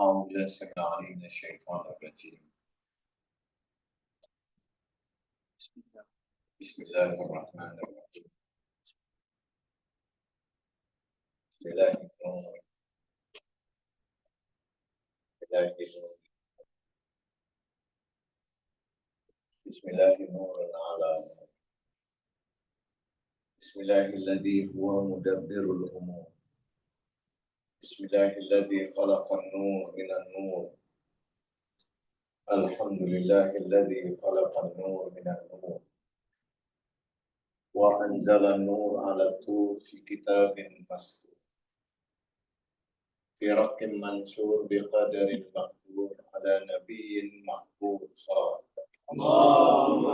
أعوذ بالله السميع العليم من الشيطان الرجيم. بسم الله الرحمن الرحيم. بسم الله النور. بسم الله نور على نور. بسم الله الذي هو مدبر الأمور. بسم الله الذي خلق النور من النور. الحمد لله الذي خلق النور من النور وأنزل النور على الطور في كتاب مسطور في رق منشور بقدر مقدور على نبي محبوب صار. اللهم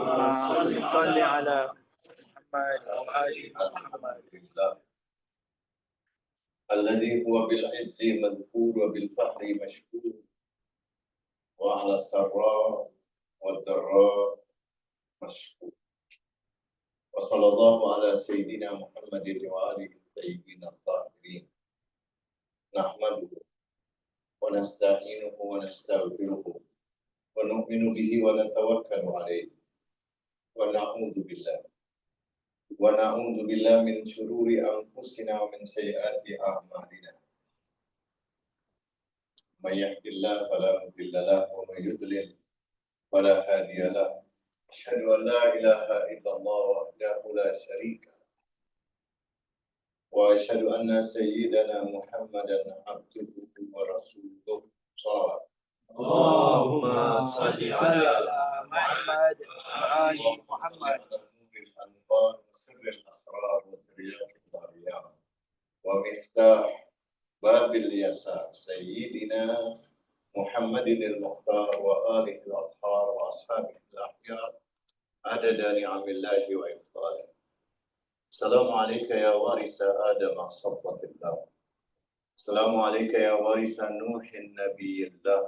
صل على محمد وآل محمد. الذي هو بالعز مذكور وبالفقر مشكور وعلى السراء والضراء مشكور. وصلى الله على سيدنا محمد وآله الطيبين الطاهرين. نحمده ونستعينه ونستغفره ونؤمن به ونتوكل عليه ونعوذ بالله من شرور أنفسنا ومن سيئات أعمالنا. من يهد الله فلا مضل له ومن يضلل فلا هادي له. أشهد أن لا إله إلا الله وحده لا شريك له وأشهد أن سيدنا محمدا عبده ورسوله صلوات. اللهم صل على محمد وآل محمد. الأنوار وسر الأسرار وترياق الضريان ومفتاح باب اليسار سيدنا محمد المختار وآله الأطهار وأصحابه الأخيار عدد نعم الله وإفضاله. السلام عليك يا وارث آدم صفوة الله. السلام عليك يا وارث نوح النبي الله.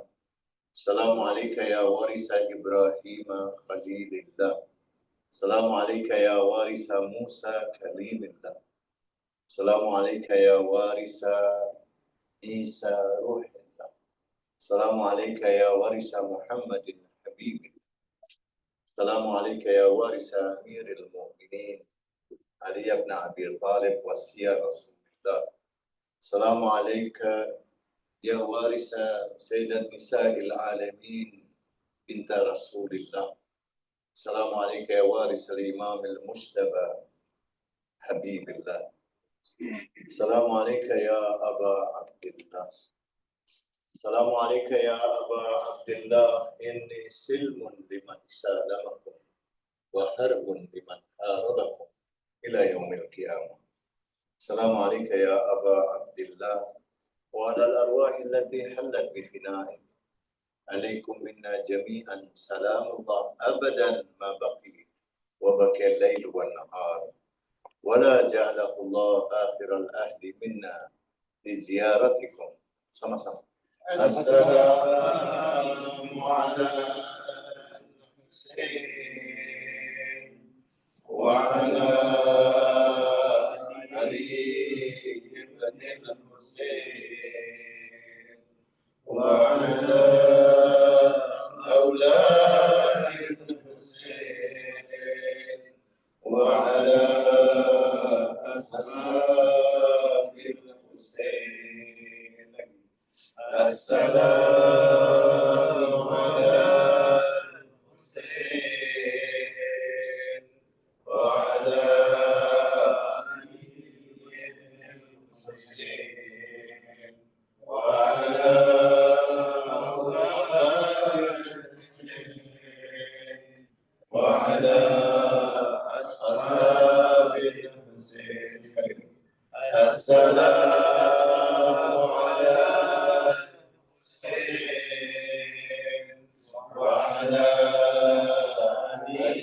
السلام عليك يا وارث إبراهيم خليل الله. السلام عليك يا وارث موسى كليم الله. السلام عليك يا وارث عيسى روح الله. السلام عليك يا وارث محمد حبيب الله. السلام عليك يا وارث أمير المؤمنين علي بن أبي طالب وصي رسول الله. السلام عليك يا وارث سيدة نساء العالمين بنت رسول الله. السلام عليك يا وارث الإمام المجتبى حبيب الله. السلام عليك يا أبا عبد الله. السلام عليك يا أبا عبد الله. إني سلم لمن سالمكم وحرب لمن حاربكم إلى يوم القيامة. السلام عليك يا أبا عبد الله وعلى الأرواح التي حلت بفنائك. عليكم منا جميعا سلام الله أبدا ما بقيت وبقي الليل والنهار ولا جعله الله آخر الأهل منا لزيارتكم. sama-sama. Assalamu ala Hussein wa ala Ali ibn al-Hussein wa ala أولاد الحسين وعلى أصحاب الحسين. السلام على الحسين وعلى الحسين وعلى وعلى أصحاب الحسين. السلام على الحسين وعلى علي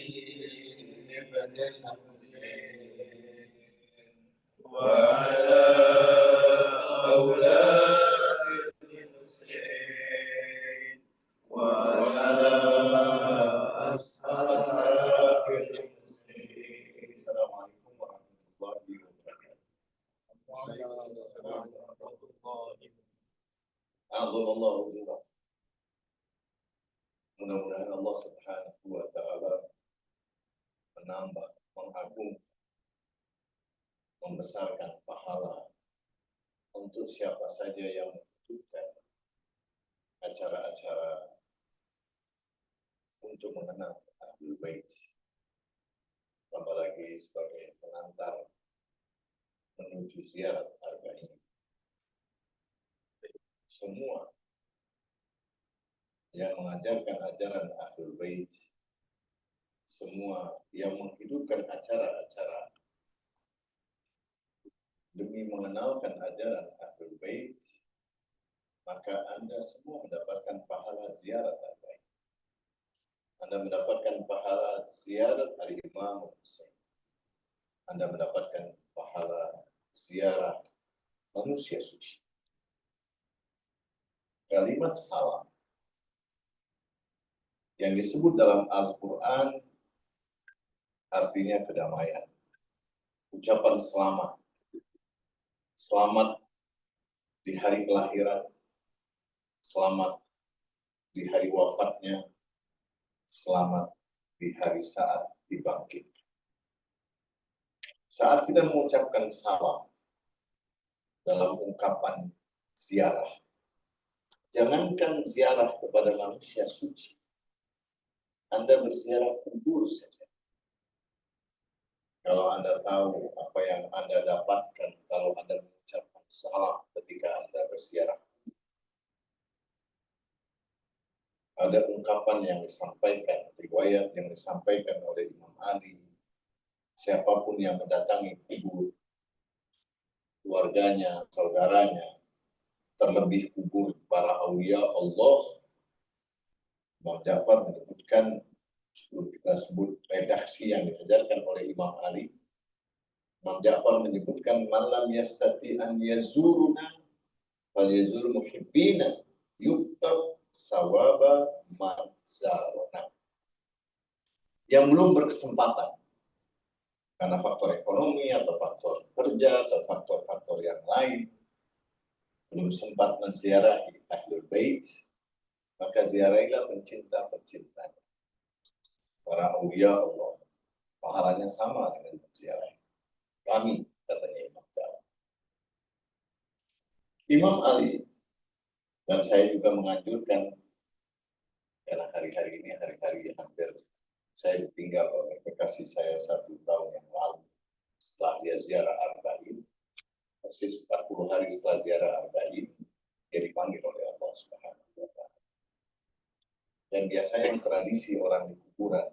بن الحسين وعلى أولاد الحسين وعلى أصحاب الحسين. السلام عليكم ورحمة الله وبركاته. Allah ujurah. Mudah-mudahan Allah Subhanahu wa Ta'ala menambah, mengagung, membesarkan pahala untuk siapa saja yang membutuhkan acara-acara untuk mengenal Ahlul Bait, tambah lagi sebagai pengantar menuju ziarah Arba'in. Semua yang mengajarkan ajaran Ahlul Bait, semua yang menghidupkan acara-acara demi mengenalkan ajaran Ahlul Bait, maka Anda semua mendapatkan pahala ziarah Arba'in. Anda mendapatkan pahala ziarah Al-Imam Husain. Anda mendapatkan pahala ziarah manusia suci. Kalimat salam yang disebut dalam Al-Quran artinya kedamaian. Ucapan selamat. Selamat di hari kelahiran. Selamat di hari wafatnya. Selamat di hari saat dibangkit. Saat kita mengucapkan salam dalam ungkapan ziarah, jangankan ziarah kepada manusia suci, Anda berziarah kubur saja. Kalau Anda tahu apa yang Anda dapatkan kalau Anda mengucapkan salam ketika Anda berziarah. Ada ungkapan yang disampaikan, riwayat yang disampaikan oleh Imam Ali. Siapapun yang mendatangi kubur, keluarganya, saudaranya, terlebih kubur para aulia Allah, Imam Ja'far menyebutkan, kita sebut redaksi yang diajarkan oleh Imam Ali. Imam Ja'far menyebutkan, malam yastati an yazuruna fal yazur muhibbina yuktab sawaba mazarona. Yang belum berkesempatan karena faktor ekonomi atau faktor kerja atau faktor-faktor yang lain belum sempat menziarahi Ahlul Bait, maka ziarahilah pencinta-pencinta para aulia Allah. Pahalanya sama dengan menziarahi kami, katanya Imam Ja'far. Imam Ali dan saya juga menganjurkan, karena hari-hari ini hari-hari yang hampir saya ditinggal oleh kekasih saya 1 tahun yang lalu setelah dia ziarah Arba'in, persis 40 hari setelah ziarah Arba'in, dia dipanggil oleh Allah Subhanahu wa Ta'ala. Dan biasanya tradisi orang di kuburan,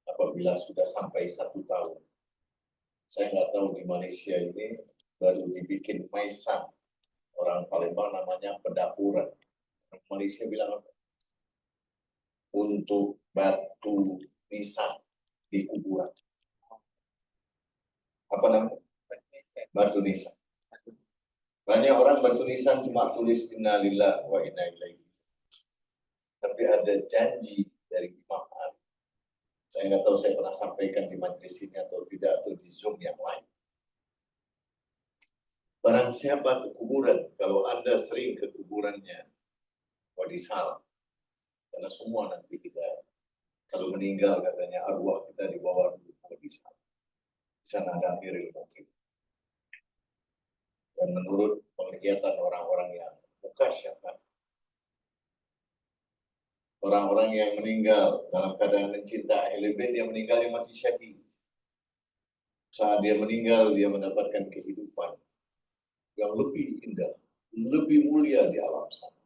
apabila sudah sampai 1 tahun, saya nggak tahu di Malaysia ini baru dibikin maisan, orang Palembang namanya pedapuran. Malaysia bilang apa? Untuk batu nisan di kuburan. Apa namanya? Batu nisan. Banyak orang batu nisan cuma tulis innalillah wa inna ilaihi. Tapi ada janji dari Imam Ali. Saya nggak tahu saya pernah sampaikan di majelis ini atau tidak, atau di Zoom yang lain. Barang siapa ke kuburan, kalau Anda sering ke kuburannya, wadisalam. Karena semua nanti kita, kalau meninggal katanya arwah kita dibawa ke wadisalam. Di sana ada Amirul Mukminin. Dan menurut penglihatan orang-orang yang mukasyafah, orang-orang yang meninggal dalam keadaan mencinta Ahlul Bait, dia meninggalnya mati syahid. Saat dia meninggal, dia mendapatkan kehidupan yang lebih indah, lebih mulia di alam sana.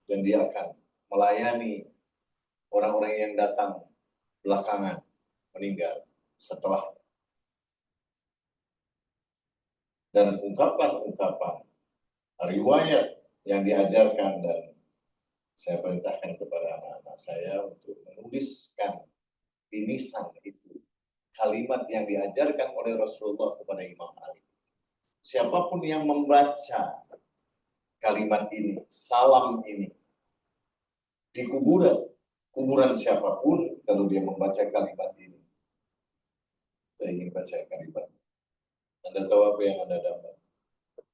Dan dia akan melayani orang-orang yang datang belakangan meninggal setelah. Dan ungkapan-ungkapan riwayat yang diajarkan, dan saya perintahkan kepada anak-anak saya untuk menuliskan inisan itu, kalimat yang diajarkan oleh Rasulullah kepada Imam Ali. Siapapun yang membaca kalimat ini, salam ini, di kuburan siapapun, kalau dia membaca kalimat ini, saya ingin baca kalimat. Anda tahu apa yang Anda dapat?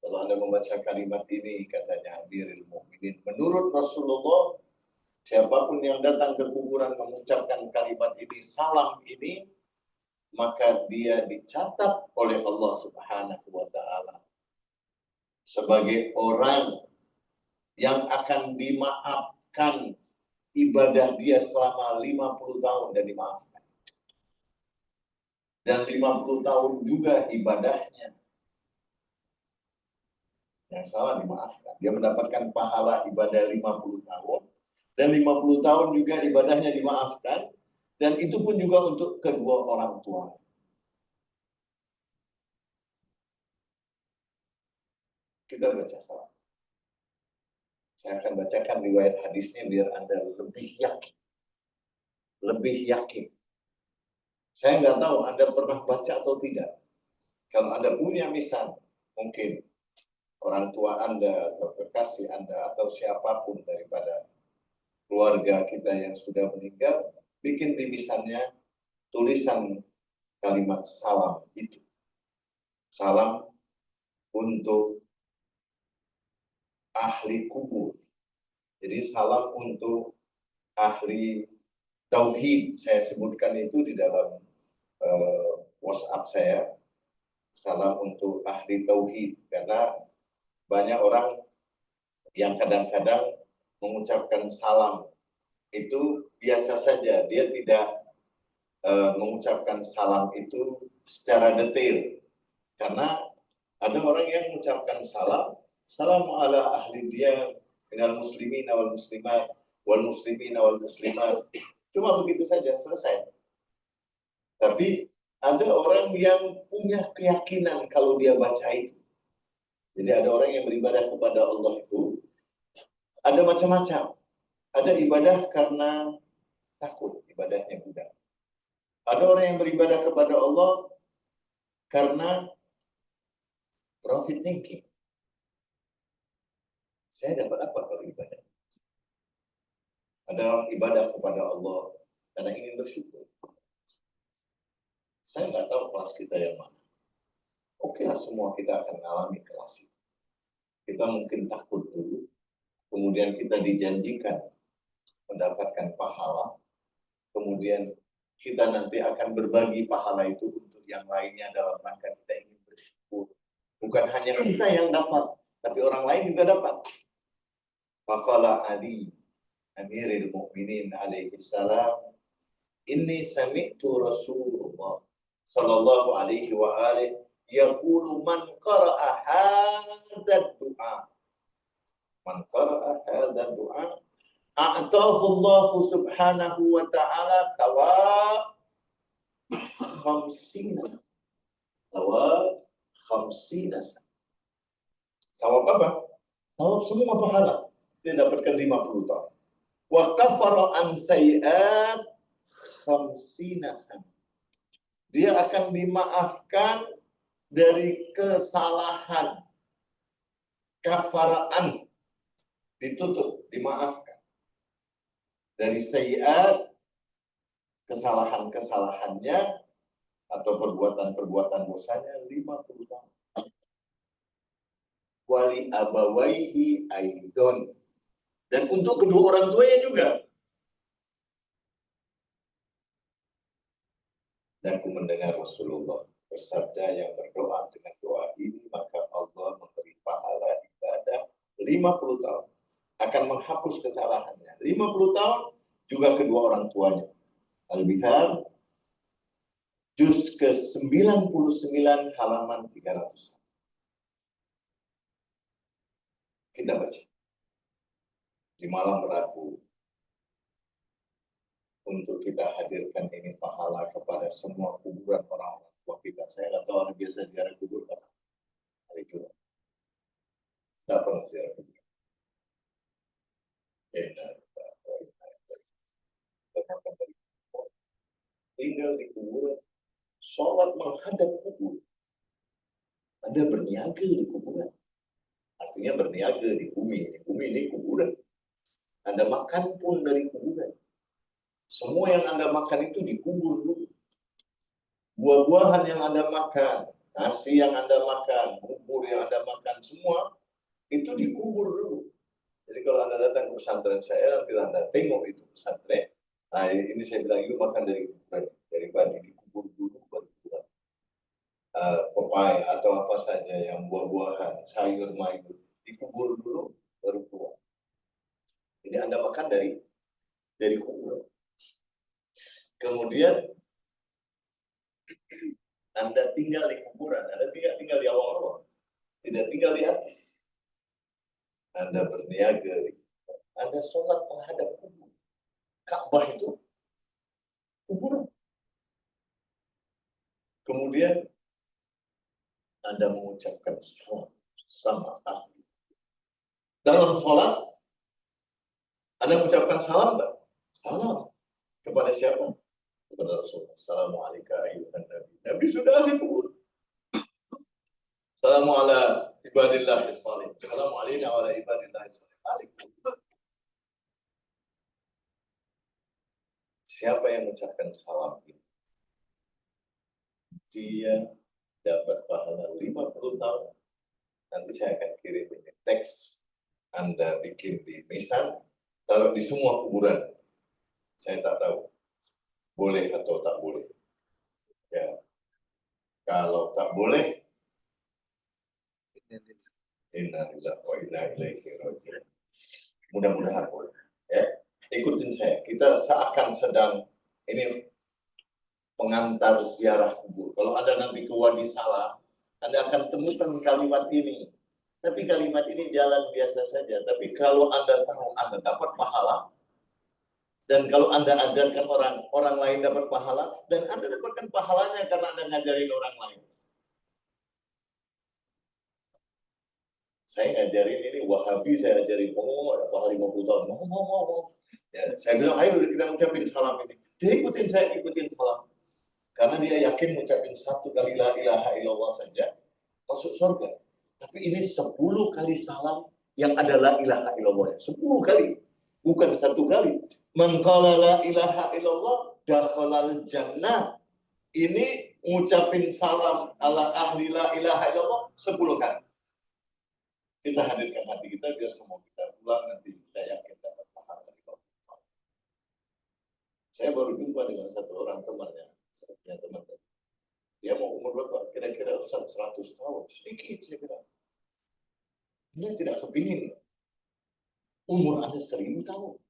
Kalau Anda membaca kalimat ini, katanya Amirul Mukminin, menurut Rasulullah, siapapun yang datang ke kuburan mengucapkan kalimat ini, salam ini, maka dia dicatat oleh Allah Subhanahu wa Ta'ala sebagai orang yang akan dimaafkan ibadah dia selama 50 tahun dan dimaafkan. Dan 50 tahun juga ibadahnya yang salah dimaafkan. Dia mendapatkan pahala ibadah 50 tahun dan 50 tahun juga ibadahnya dimaafkan, dan itu pun juga untuk kedua orang tua. Kita baca salam. Saya akan bacakan riwayat hadisnya biar Anda lebih yakin. Lebih yakin. Saya nggak tahu Anda pernah baca atau tidak. Kalau Anda punya misal, mungkin orang tua Anda atau kekasih Anda atau siapapun daripada keluarga kita yang sudah meninggal, bikin di misalnya tulisan kalimat salam itu. Salam untuk ahli kubur. Jadi salam untuk ahli tauhid. Saya sebutkan itu di dalam WhatsApp saya. Salam untuk ahli tauhid. Karena banyak orang yang kadang-kadang mengucapkan salam itu biasa saja. Dia tidak mengucapkan salam itu secara detail. Karena ada orang yang mengucapkan salam, salamu ala ahli dia minal muslimin wal muslimat wal muslimin wal muslimat. Cuma begitu saja, selesai. Tapi ada orang yang punya keyakinan kalau dia baca itu. Jadi ada orang yang beribadah kepada Allah itu ada macam-macam. Ada ibadah karena takut, ibadahnya budak. Ada orang yang beribadah kepada Allah karena profit thinking. Saya dapat apa kalau ibadah? Ada orang ibadah kepada Allah karena ingin bersyukur. Saya nggak tahu kelas kita yang mana. Oke lah, semua kita akan mengalami kelas itu. Kita mungkin takut dulu, kemudian kita dijanjikan mendapatkan pahala, kemudian kita nanti akan berbagi pahala itu untuk yang lainnya dalam rangka kita ingin bersyukur. Bukan hanya kita yang dapat, tapi orang lain juga dapat. Faqala Ali Amirul Mukminin alaihi salam, inni sami'tu Rasulullah sallallahu alaihi wa alihi yaqulu man qara'a hadzal du'a, man qara'a hadzal du'a a'tahu Allah subhanahu wa ta'ala thawab 50 Sawab apa? Sawab semua pahala. Dia dapatkan 50 tahun. Wa kafara an sayi'at 50 sana. Dia akan dimaafkan dari kesalahan. Kafaraan, ditutup, dimaafkan. Dari sayi'at, kesalahan-kesalahannya atau perbuatan-perbuatan dosanya 50 tahun. Wali abawaihi aidon. Dan untuk kedua orang tuanya juga. Dan aku mendengar Rasulullah bersabda, yang berdoa dengan doa ini maka Allah memberi pahala ibadah 50 tahun. Akan menghapus kesalahannya. 50 tahun juga kedua orang tuanya. Al-Bihar juz ke-99 halaman 300. Kita baca. Di malam Rabu untuk kita hadirkan ini pahala kepada semua kuburan orang-orang tua kita. Saya nggak tahu orang biasa ziarah kubur kan? Hari Jumat. Siapa yang ziarah kubur? Tinggal di kuburan, sholat menghadap kubur. Anda berniaga di kuburan. Artinya berniaga di bumi. Di bumi ini kuburan. Anda makan pun dari kuburan. Semua yang Anda makan itu dikubur dulu. Buah-buahan yang Anda makan, Nasi yang Anda makan, bubur yang Anda makan, semua itu dikubur dulu. Jadi kalau Anda datang ke pesantren saya, nanti Anda tengok itu pesantren. Nah, ini saya bilang, itu makan dari kuburan. Dari pagi dikubur dulu, baru keluar. Pepaya atau apa saja yang buah-buahan, sayur mayur, dikubur dulu, baru keluar. Jadi Anda makan dari kuburan. Kemudian Anda tinggal di kuburan, Anda tidak tinggal di awal-awal, tidak tinggal di atas. Anda berniaga, Anda sholat menghadap kubur. Ka'bah itu kuburan. Kemudian Anda mengucapkan salam sama ahli. Dalam sholat, Anda mengucapkan salam tak? Salam. Kepada siapa? Kepada Rasulullah. Assalamualaikum ayuhan Nabi. Nabi sudah ahli kubur. Assalamualaikum ibadillah as-salih. Assalamualaikum wa ala ibadillah as-salih. Siapa yang mengucapkan salam ini? Dia dapat pahala 50 tahun. Nanti saya akan kirim ini teks. Anda bikin di misan, taruh di semua kuburan. Saya tak tahu boleh atau tak boleh. Ya, kalau tak boleh, innalillahi wa inna ilaihi raji'un. Mudah-mudahan boleh. Ya, ikutin saya. Kita seakan sedang ini pengantar ziarah kubur. Kalau Anda nanti ke Wadi Salah, Anda akan temukan kalimat ini. Tapi kalimat ini jalan biasa saja. Tapi kalau Anda tahu, Anda dapat pahala. Dan kalau Anda ajarkan orang lain dapat pahala, dan Anda dapatkan pahalanya karena Anda ngajarin orang lain. Saya ngajarin ini Wahabi, saya ajarin, ada pahala 50 tahun. Mau. Ya, saya bilang, ayo kita ucapin salam ini. Dia ikutin saya, ikutin salam. Karena dia yakin mengucapin satu kali la ilaha illallah saja, masuk surga. Tapi ini 10 kali salam yang ada la ilaha illallah. 10 kali. Bukan satu kali. Man qala la ilaha illallah dakhalal jannah. Ini ngucapin salam ala ahli la ilaha illallah 10 kali. Kita hadirkan hati kita biar semua kita pulang nanti kita yakin dapat pahala dari Allah. Saya baru jumpa dengan satu orang temannya, saya punya teman. Dia mau umur berapa? Kira-kira 100 tahun. Sedikit saya bilang. Dia tidak kepingin umur Anda 1000 tahun.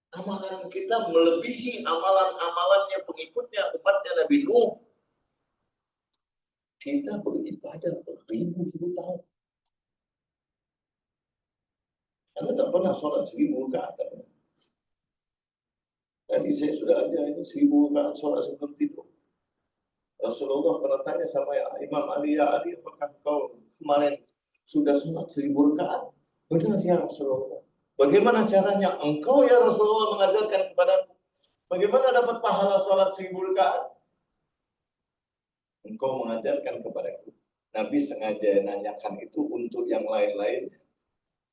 Amalan kita melebihi amalan-amalannya pengikutnya, umatnya Nabi Nuh. Kita beribadah beribu-ribu tahun. Anda tak pernah sholat 1000 rakaat. Tadi saya sudah aja ini 1000 rakaat sholat sebelum tidur. Rasulullah pernah tanya sama Imam Ali, ya Ali, apakah kau kemarin sudah sholat 1000 rakaat? Benar ya Rasulullah. Bagaimana caranya? Engkau ya Rasulullah mengajarkan kepadaku. Bagaimana dapat pahala sholat 1000 rakaat? Engkau mengajarkan kepadaku. Nabi sengaja nanyakan itu untuk yang lain-lain.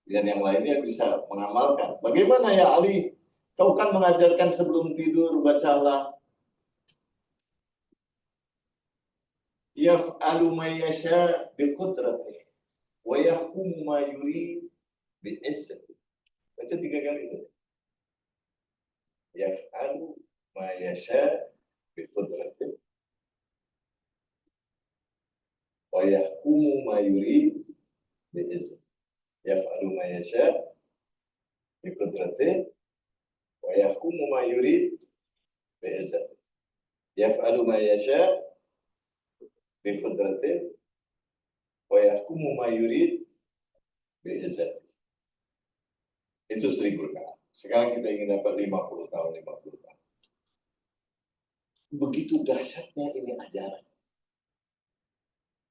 Dan yang lainnya bisa mengamalkan. Bagaimana ya Ali? Kau kan mengajarkan sebelum tidur, bacalah. Yaf'alu ma yasha biqudratih. Wa yahkumu ma yurid bi'izzatih. Baca 3 kali saja. Yaf'alu ma yasha biqudratih. Wa yahkumu ma yurid bi'izzatih. Yaf'alu ma yasha biqudratih. Wa yahkumu ma yurid bi'izzatih. Yaf'alu ma yasha biqudratih. Wa yahkumu ma yurid bi'izzatih. Itu 1000 rakaat. Sekarang kita ingin dapat 50 tahun, 50 tahun. Begitu dahsyatnya ini ajaran.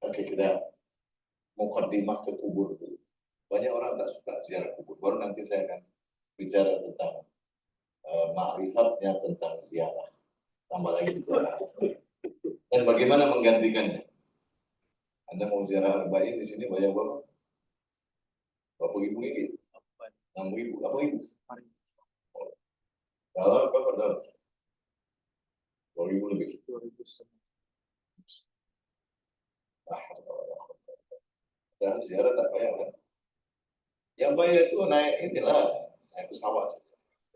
Oke, kita mukaddimah ke kubur dulu. Banyak orang tak suka ziarah kubur. Baru nanti saya akan bicara tentang ma'rifatnya tentang ziarah. Tambah lagi ziarah. Dan bagaimana menggantikannya. Anda mau ziarah arba'in di sini banyak banget. Bapak ibu ini 6.000, 8.000. Kalau berapa dah? 2.000 lebih. Dan ziarah tak bayar kan? Yang bayar itu naik inilah, naik pesawat.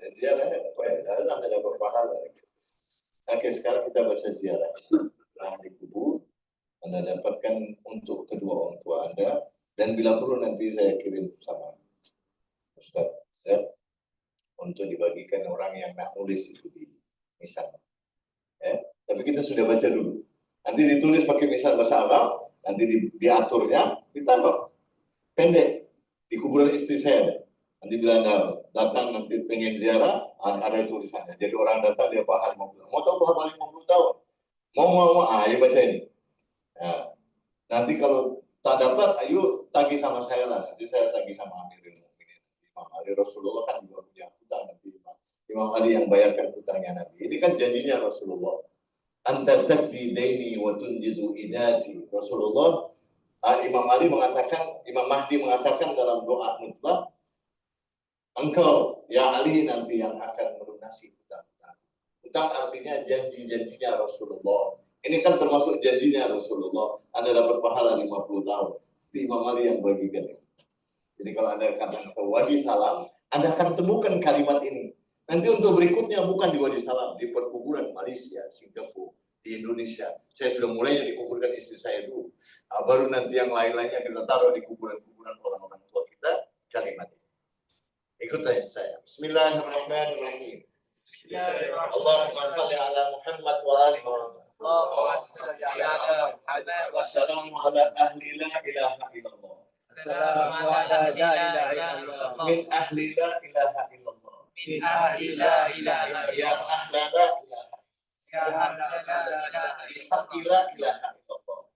Dan ziarah tak bayar, dan Anda dapat pahala. Oke, sekarang kita baca ziarah. Nah, di kubur, Anda dapatkan untuk kedua orang tua Anda, dan bila perlu nanti saya kirim sama Ustaz untuk dibagikan orang yang nak nulis itu di misal. Ya. Tapi kita sudah baca dulu. Nanti ditulis pakai misal bahasa Arab, nanti diaturnya, ditambah pendek di kuburan istri saya. Nanti bila Anda datang nanti pengen ziarah, ada tulisannya. Jadi orang datang dia paham mau tahu bahwa 50 tahun. Mau, ayo baca ini. Nah, nanti kalau tak dapat, ayo tagih sama saya lah. Nanti saya tagih sama Amirul Mukminin. Imam Ali Rasulullah kan juga punya hutang nanti. Imam Ali yang bayarkan hutangnya Nabi. Ini kan janjinya Rasulullah. Anta takdi daini wa tunjizu idati. Rasulullah, Imam Ali mengatakan, Imam Mahdi mengatakan dalam doa mutlak, engkau ya Ali nanti yang akan melunasi hutang. Hutang artinya janji-janjinya Rasulullah. Ini kan termasuk janjinya Rasulullah. Anda dapat pahala 50 tahun. Itu Imam Ali yang bagikan. Jadi kalau Anda akan ke Wadi Salam, Anda akan temukan kalimat ini. Nanti untuk berikutnya bukan di Wadi Salam, di perkuburan Malaysia, Singapura, di Indonesia. Saya sudah mulainya dikuburkan istri saya dulu. Baru nanti yang lain-lainnya kita taruh di kuburan-kuburan orang-orang tua kita, kalimat ini. Ikut saya. Bismillahirrahmanirrahim. Allahumma salli ala Muhammad wa ali Muhammad. Wassalamu ala ahli la ilaha illallah. Min ahli la ilaha illallah. Ya ahla la ilaha.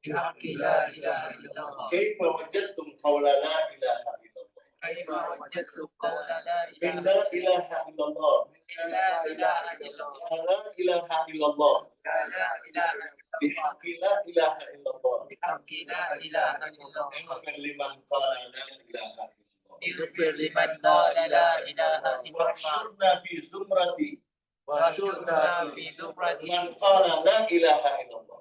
Bihaqqi la ilaha illallah. Kaifa wajadtum qawla la ilaha illallah. Min la ilaha illallah. La ilaha illallah. Bihaqqi la ilaha illallah. Ighfir liman qala la ilaha illallah. Wahsyurna fi zumrati man qala la ilaha illallah.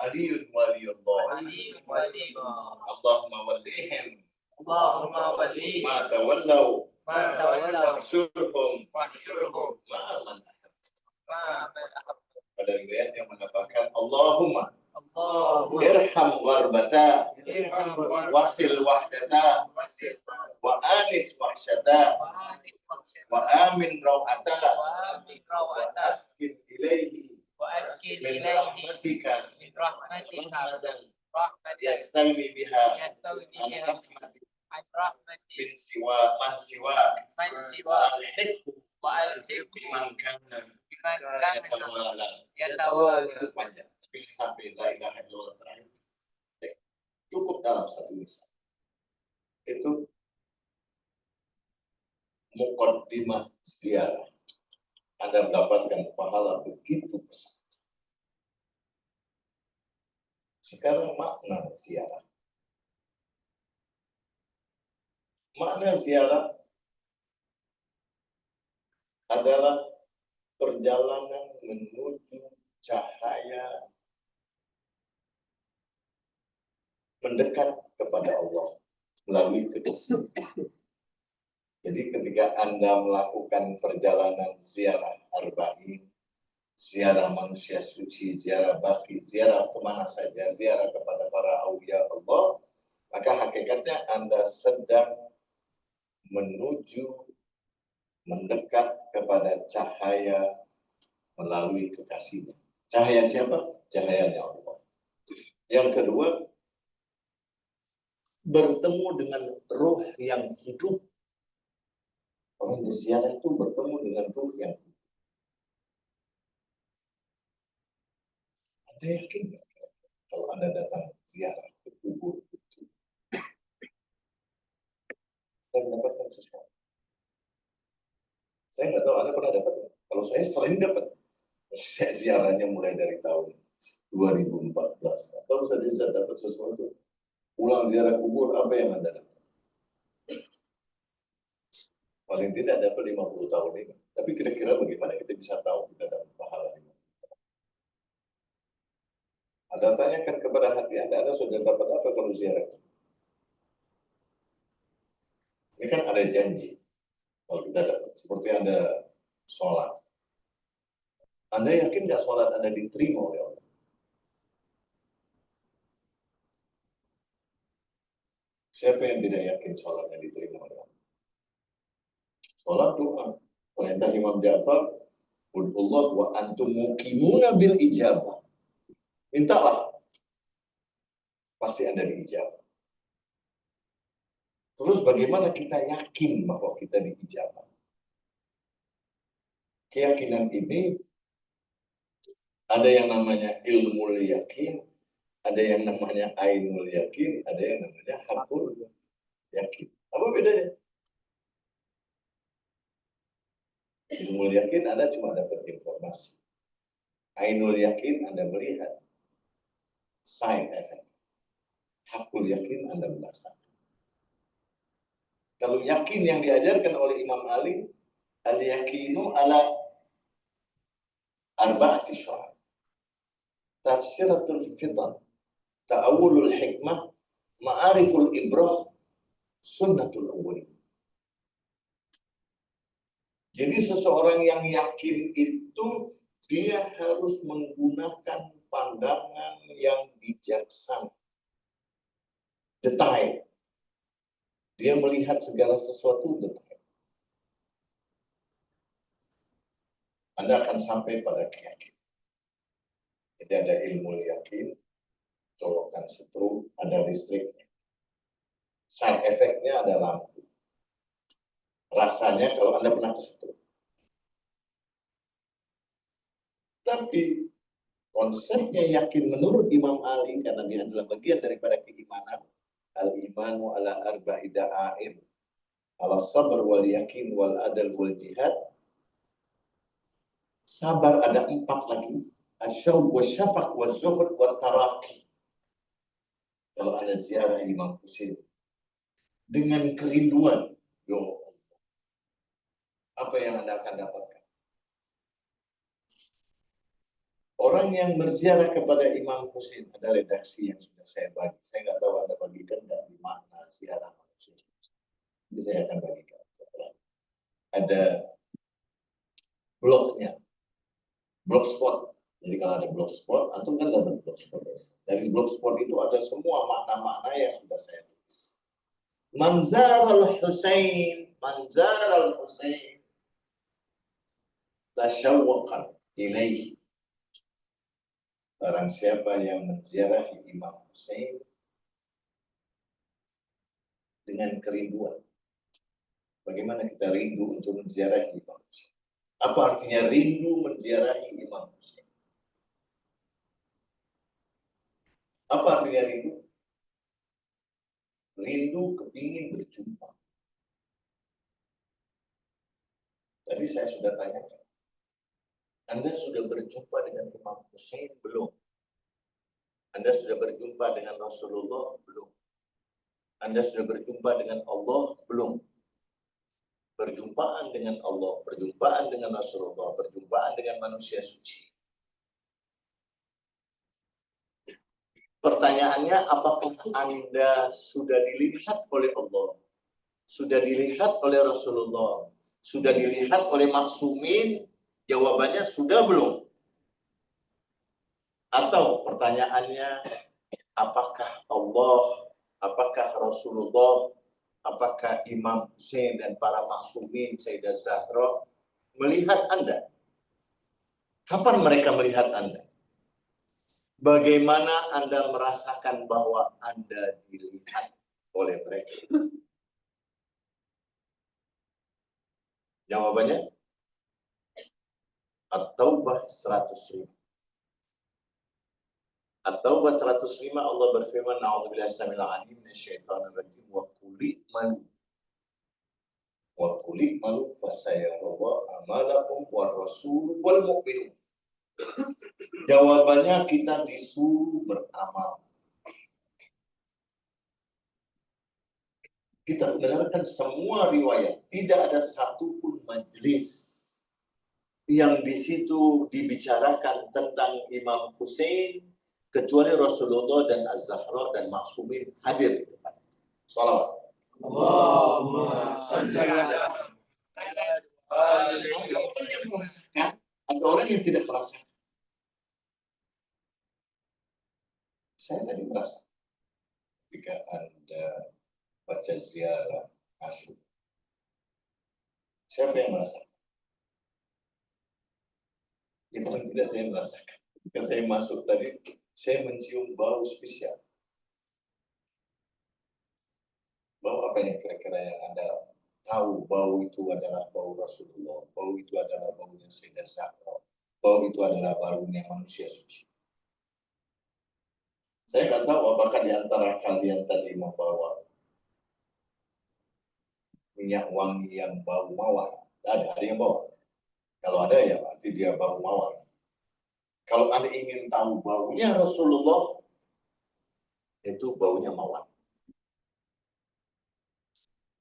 Aliyun waliyullah. Allahumma walihim ma tawallaw wahsyurhum ma'aman. Pada riwayat yang menambahkan Allahumma irham gharbata wasil wahdata wa anis wahsyata wa amin rawata wa askin ilaihi min rahmatika rahmatan yastami biha an rahmati min siwa man siwa wa alhiqhu man kana yatawala. Itu panjang, tapi sampai la ilaha illallah terakhir cukup dalam satu misal. Itu muqaddimah ziarah. Anda mendapatkan pahala begitu besar. Sekarang makna ziarah. Makna ziarah adalah perjalanan menuju cahaya mendekat kepada Allah melalui kedua. Jadi ketika Anda melakukan perjalanan ziarah arba'in, ziarah manusia suci, ziarah baqi, ziarah kemana saja, ziarah kepada para awliya Allah, maka hakikatnya Anda sedang menuju mendekat kepada cahaya melalui kekasihnya. Cahaya siapa? Cahayanya Allah. Yang kedua, bertemu dengan roh yang hidup. Orang berziarah itu bertemu dengan roh yang hidup. Anda yakin nggak kalau Anda datang ziarah ke kubur itu saya mendapatkan sesuatu? Saya nggak tahu Anda pernah dapat. Kalau saya sering dapat. Saya ziarahnya mulai dari tahun 2014. Atau saya dapat sesuatu. Pulang ziarah kubur, apa yang Anda dapat? Paling tidak dapat 50 tahun ini. Tapi kira-kira bagaimana kita bisa tahu kita dapat pahala ini? Anda tanyakan kepada hati Anda sudah dapat apa kalau ziarah? Ini kan ada janji. Kalau kita dapat, seperti Anda sholat. Anda yakin nggak sholat Anda diterima oleh Allah? Siapa yang tidak yakin sholatnya diterima oleh Allah? Sholat doa. Perintah Imam Ja'far, Ud'ullah wa antum muqimuna bil ijabah. Mintalah. Pasti Anda diijabah. Terus bagaimana kita yakin bahwa kita diijabah? Keyakinan ini ada yang namanya ilmu yakin, ada yang namanya ainul yakin, ada yang namanya hakul yakin. Apa bedanya? Ilmu yakin Anda cuma dapat informasi. Ainul yakin Anda melihat sign effect. Hakul yakin Anda merasakan. Kalau yakin yang diajarkan oleh Imam Ali, al-yakinu ala arba'ati syu'ab. Tafsiratul fitan, ta'awulul hikmah, ma'ariful ibrah, sunnatul awwalin. Jadi seseorang yang yakin itu dia harus menggunakan pandangan yang bijaksana. Detail. Dia melihat segala sesuatu detail. Anda akan sampai pada keyakinan. Jadi ada ilmu yakin, colokan setrum, ada listriknya. Side effect-nya ada lampu. Rasanya kalau Anda pernah kesetrum. Tapi konsepnya yakin menurut Imam Ali, karena dia adalah bagian daripada keimanan, al-imanu ala arba'i da'ain, ala sabr wal yakin wal adal wal jihad. Sabar ada 4 lagi, asyauq wa syafaq wa zuhud wa taraqi. Kalau Anda ziarah Imam Husain dengan kerinduan, ya Allah, apa yang Anda akan dapatkan? Orang yang berziarah kepada Imam Husain, ada redaksi yang sudah saya bagi. Saya nggak tahu Anda bagikan dan di mana ziarah Husain. Jadi saya akan bagikan. Ada blognya, blogspot. Jadi kalau ada blogspot, antum kan dapat blogspot. Dari blogspot itu ada semua makna-makna yang sudah saya tulis. Manzar al-Husain, manzar al-Husain, tasyawwaqan ilaihi. Barang siapa yang menziarahi Imam Husain dengan kerinduan. Bagaimana kita rindu untuk menziarahi Imam Husain? Apa artinya rindu menziarahi Imam Husain? Apa artinya rindu? Rindu kepingin berjumpa. Tadi saya sudah tanyakan. Anda sudah berjumpa dengan Imam Husain belum? Anda sudah berjumpa dengan Rasulullah belum? Anda sudah berjumpa dengan Allah belum? Perjumpaan dengan Allah, perjumpaan dengan Rasulullah, perjumpaan dengan manusia suci. Pertanyaannya, apakah Anda sudah dilihat oleh Allah? Sudah dilihat oleh Rasulullah? Sudah dilihat oleh maksumin? Jawabannya sudah belum? Atau pertanyaannya, apakah Allah, apakah Rasulullah, apakah Imam Husain dan para maksumin Sayyidah Zahra melihat Anda? Kapan mereka melihat Anda? Bagaimana Anda merasakan bahwa Anda dilihat oleh mereka? Jawabannya At-Taubah 105. At-Taubah 105 Allah berfirman, Na'udzubillahi samil alim minasyaitonir rajim wa quli malu. Wa quli malu fasayarallahu amalakum war rasul wal mu'minun. Jawabannya kita disuruh beramal. Kita dengarkan semua riwayat, tidak ada satupun majelis yang di situ dibicarakan tentang Imam Husain kecuali Rasulullah dan Az-Zahra dan Maksumin hadir di tempat. Salawat. Allahumma salli ala Ada orang yang merasakan, ada orang yang tidak merasakan. Saya tadi merasa ketika Anda baca ziarah Asyura. Siapa yang merasakan? Ya paling tidak saya merasakan. Ketika saya masuk tadi, saya mencium bau spesial. Bau apa yang kira-kira yang Anda tahu? Bau itu adalah bau Rasulullah. Bau itu adalah baunya Sayyidah Zahra. Bau itu adalah baunya manusia suci. Saya nggak tahu apakah di antara kalian tadi membawa minyak wangi yang bau mawar. Ada yang bawa. Kalau ada ya berarti dia bau mawar. Kalau Anda ingin tahu baunya Rasulullah, itu baunya mawar.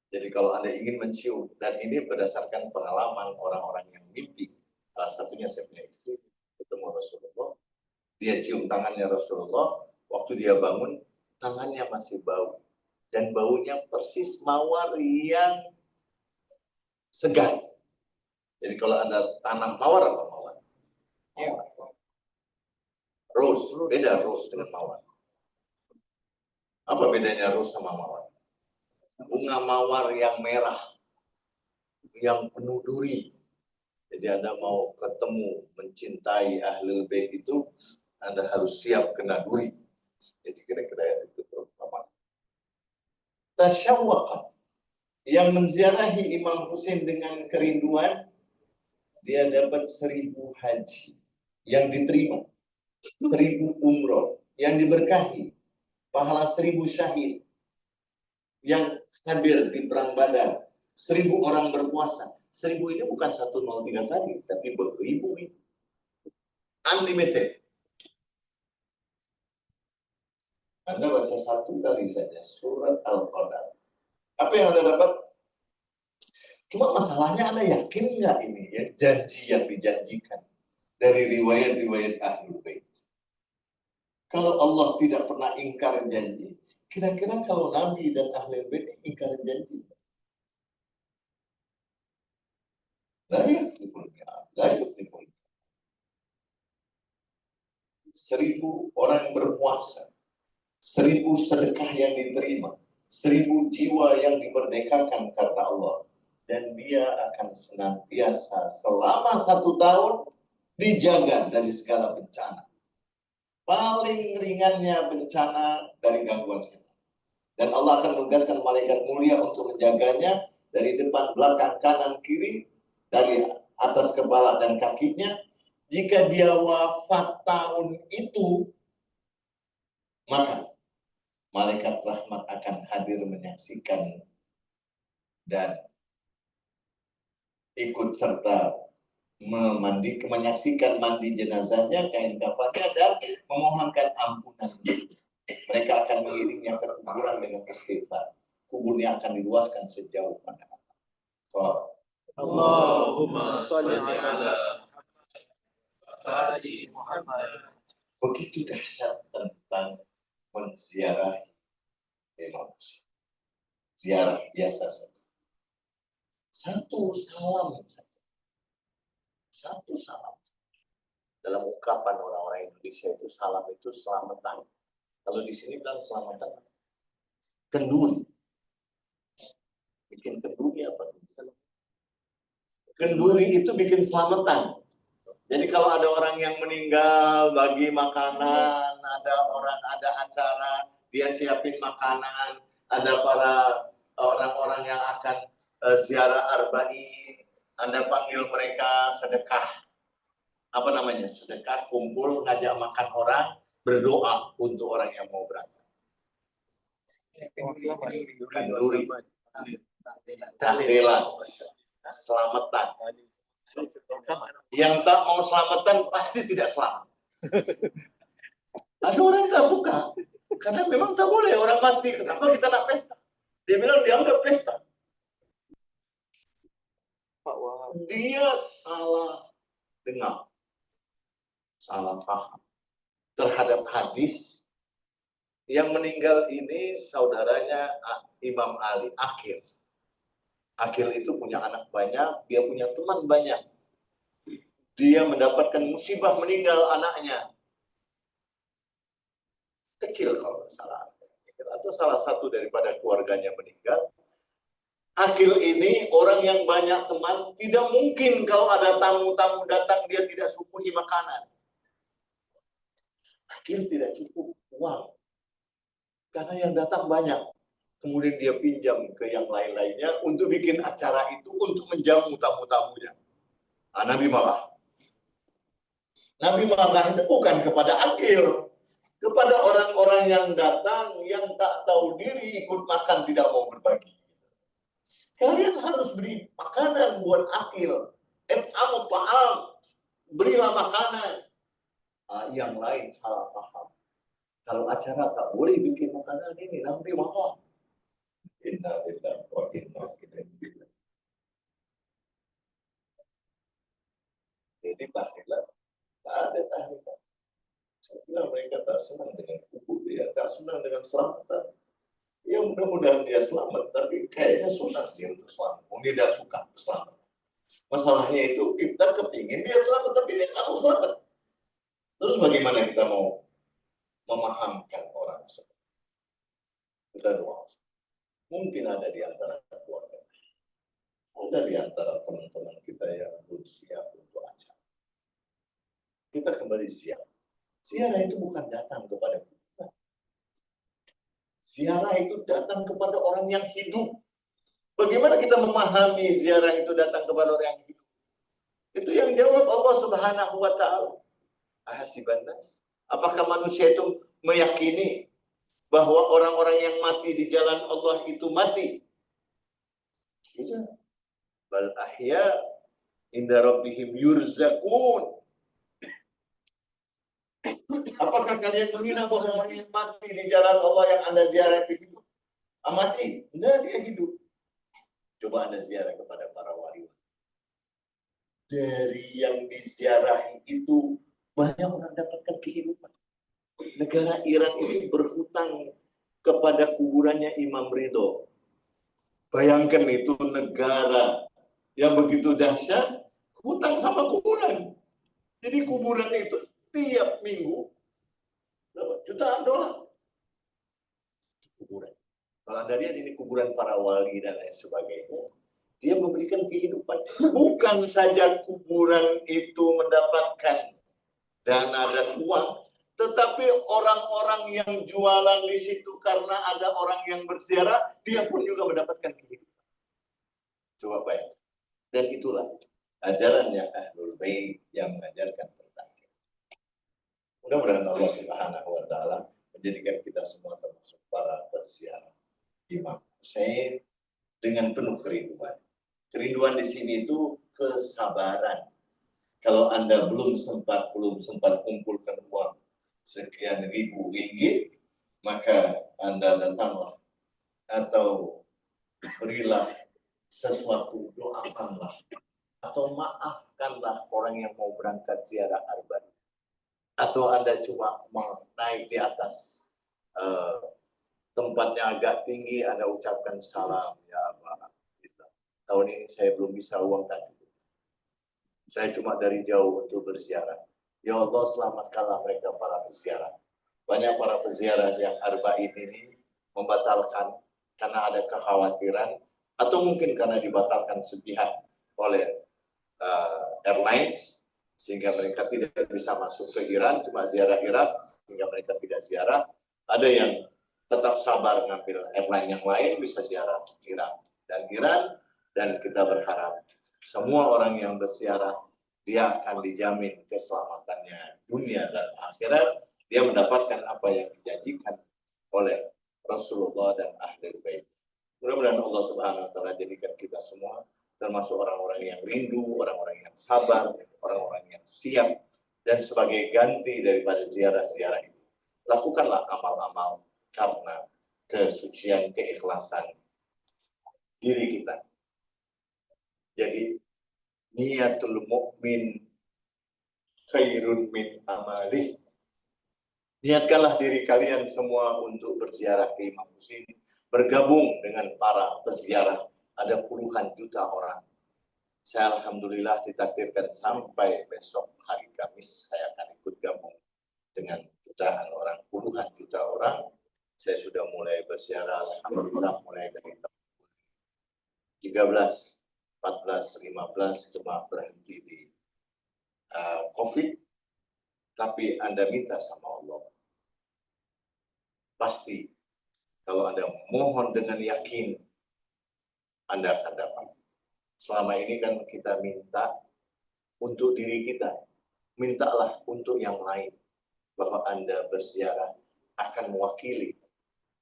Jadi kalau Anda ingin mencium, dan ini berdasarkan pengalaman orang-orang yang mimpi, salah satunya saya punya istri, ketemu Rasulullah, dia cium tangannya Rasulullah, waktu dia bangun, tangannya masih bau. Dan baunya persis mawar yang segar. Jadi kalau Anda tanam mawar apa mawar? Mawar. Rose, beda rose dengan mawar. Apa bedanya rose sama mawar? Bunga mawar yang merah, yang penuh duri. Jadi Anda mau ketemu, mencintai Ahlul Bait itu, Anda harus siap kena duri. Jadi kira-kira itu perumpamaan. Tasyawwaqan, yang menziarahi Imam Husain dengan kerinduan, dia dapat 1000 haji yang diterima, 1000 umroh yang diberkahi, pahala 1000 syahid yang hadir di perang Badar, 1000 orang berpuasa. 1000 ini bukan 103 kali, tapi beribu. Unlimited. Anda baca 1 kali saja surat Al-Qadar. Apa yang Anda dapat? Cuma masalahnya Anda yakin nggak ini ya janji yang dijanjikan dari riwayat-riwayat Ahlul Bait? Kalau Allah tidak pernah ingkar janji, kira-kira kalau Nabi dan Ahlul Bait ingkar janji? La yuflihul mi'ad, la yuflihul. 1000 orang berpuasa, 1000 sedekah yang diterima, 1000 jiwa yang dimerdekakan karena Allah, dan dia akan senantiasa selama 1 tahun dijaga dari segala bencana. Paling ringannya bencana dari gangguan setan. Dan Allah akan menugaskan malaikat mulia untuk menjaganya dari depan, belakang, kanan, kiri, dari atas kepala dan kakinya. Jika dia wafat tahun itu, maka malaikat rahmat akan hadir menyaksikan dan ikut serta menyaksikan mandi jenazahnya, kain kafannya, dan memohonkan ampunan. Mereka akan mengiringnya ke kuburan dengan istighfar. Kuburnya akan diluaskan sejauh mana. Allahumma salli ala Muhammad. Begitu dahsyat tentang menziarahi Imam Husain. Ziarah biasa saja. 1 salam saja. 1 salam. Dalam ungkapan orang-orang Indonesia itu salam itu selamatan. Kalau di sini bilang selamatan. Kenduri. Bikin kenduri apa? Kenduri itu bikin selamatan. Jadi kalau ada orang yang meninggal, bagi makanan, ada acara, dia siapin makanan, ada para orang-orang yang akan ziarah arba'in, Anda panggil mereka sedekah. Apa namanya? Sedekah, kumpul, ngajak makan orang, berdoa untuk orang yang mau berangkat. Kenduri, tahlilan, selamatan. Yang tak mau selamatan pasti tidak selamat. Ada orang yang tak suka, karena memang tak boleh orang mati. Kenapa kita nak pesta? Dia bilang dianggap pesta. Dia salah dengar, salah paham. terhadap hadis yang meninggal ini saudaranya Imam Ali, Aqil. Aqil itu punya anak banyak, dia punya teman banyak. Dia mendapatkan musibah meninggal anaknya. Kecil kalau salah. Atau salah satu daripada keluarganya meninggal. Aqil ini orang yang banyak teman, tidak mungkin kalau ada tamu-tamu datang dia tidak suguhi makanan. Aqil tidak cukup uang. Karena yang datang banyak. Kemudian dia pinjam ke yang lain-lainnya untuk bikin acara itu untuk menjamu tamu-tamunya. Nabi marah itu bukan kepada Aqil, kepada orang-orang yang datang yang tak tahu diri ikut makan tidak mau berbagi. Kalian harus beri makanan buat Aqil. Berilah makanan. Yang lain salah paham. Kalau acara tak boleh bikin makanan ini, Nabi marah. Inna lillahi wa inna ilaihi raji'un. Jadi tahlilan, tak ada tahlilan. Saya bilang mereka tak senang dengan kubur dia, tak senang dengan selamatan. Ya mudah-mudahan dia selamat, tapi kayaknya susah sih untuk selamat. Dia tidak suka selamat. Masalahnya itu kita kepingin dia selamat, tapi dia tak mau selamat. Terus bagaimana kita mau memahamkan orang seperti itu? Kita doa. Mungkin ada di antara keluarga, ada di antara teman-teman kita yang belum siap untuk acara. Kita kembali siap. Ziarah itu bukan datang kepada kita. Ziarah itu datang kepada orang yang hidup. Bagaimana kita memahami ziarah itu datang kepada orang yang hidup? Itu yang jawab Allah Subhanahu wa Ta'ala. Ahasiban nas. Apakah manusia itu meyakini bahwa orang-orang yang mati di jalan Allah itu mati? Tidak. Bal ahya inda rabbihim yurzakun. Apakah kalian mengira bahwa orang yang mati di jalan Allah yang Anda ziarah itu hidup? Mati? Tidak, dia hidup. Coba Anda ziarah kepada para wali. Dari yang diziarahi itu banyak orang dapatkan kehidupan. Negara Iran itu berhutang kepada kuburannya Imam Ridho. Bayangkan itu negara yang begitu dahsyat, hutang sama kuburan. Jadi kuburan itu tiap minggu jutaan dolar. Kuburan. Kalau Anda lihat ini kuburan para wali dan lain sebagainya, dia memberikan kehidupan. Bukan saja kuburan itu mendapatkan dana dan uang, tetapi orang-orang yang jualan di situ karena ada orang yang berziarah, dia pun juga mendapatkan kehidupan. Coba bayangkan. Dan itulah ajarannya Ahlul Bait yang mengajarkan tentang itu. Mudah-mudahan Allah Subhanahu wa Ta'ala menjadikan kita semua termasuk para berziarah Imam Hussein dengan penuh kerinduan. Kerinduan di sini itu kesabaran. Kalau Anda belum sempat kumpulkan uang sekian ribu ringgit, maka Anda datanglah atau berilah sesuatu, doakanlah atau maafkanlah orang yang mau berangkat ziarah Arba. Atau Anda cuma mau naik di atas tempatnya agak tinggi, Anda ucapkan salam, ya Allah. Tahun ini saya belum bisa uang tadi. Saya cuma dari jauh untuk berziarah. Ya Allah, selamatkanlah mereka para peziarah. Banyak para peziarah yang Arba'in ini membatalkan karena ada kekhawatiran atau mungkin karena dibatalkan sepihak oleh airlines sehingga mereka tidak bisa masuk ke Iran, cuma ziarah Irak sehingga mereka tidak ziarah. Ada yang tetap sabar ngambil airline yang lain bisa ziarah Irak dan Iran, dan kita berharap semua orang yang berziarah dia akan dijamin keselamatannya dunia dan akhirat. Dia mendapatkan apa yang dijanjikan oleh Rasulullah dan Ahlul Bait. Mudah-mudahan Allah Subhanahu wa Ta'ala jadikan kita semua termasuk orang-orang yang rindu, orang-orang yang sabar, orang-orang yang siap. Dan sebagai ganti daripada ziarah-ziarah itu, lakukanlah amal-amal karena kesucian, keikhlasan diri kita. Jadi niatul mukmin khairun min amali. Niatkanlah diri kalian semua untuk berziarah ke Imam Husin, bergabung dengan para peziarah. Ada puluhan juta orang. Saya alhamdulillah ditakdirkan sampai besok hari Kamis saya akan ikut gabung dengan jutaan orang, puluhan juta orang. Saya sudah mulai berziarah, alhamdulillah mulai dari 13, 14, 15 cuma berhenti di COVID. Tapi Anda minta sama Allah, pasti kalau Anda mohon dengan yakin, Anda akan dapat. Selama ini kan kita minta untuk diri kita, mintalah untuk yang lain, bahwa Anda berziarah akan mewakili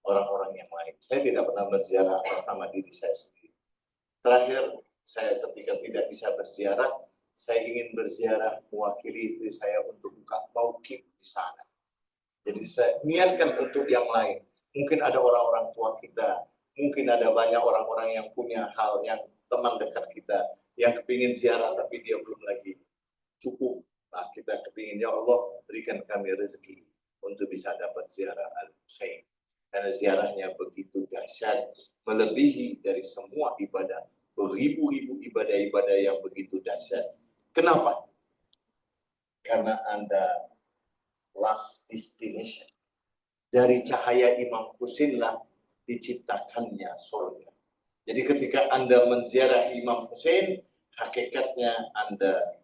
orang-orang yang lain. Saya tidak pernah berziarah atas nama diri saya sendiri. Terakhir, saya ketika tidak bisa berziarah, saya ingin berziarah mewakili istri saya untuk buka mauqif di sana. Jadi saya niatkan untuk yang lain. Mungkin ada orang-orang tua kita, mungkin ada banyak orang-orang yang punya hal yang teman dekat kita yang kepingin ziarah tapi dia belum lagi cukup. Nah, kita kepingin, ya Allah berikan kami rezeki untuk bisa dapat ziarah Al-Husain. Karena ziarahnya begitu dahsyat, melebihi dari semua ibadah, beribu-ribu ibadah-ibadah yang begitu dahsyat. Kenapa? Karena Anda last destination. Dari cahaya Imam Husainlah diciptakannya surga. Jadi ketika Anda menziarahi Imam Husain, hakikatnya Anda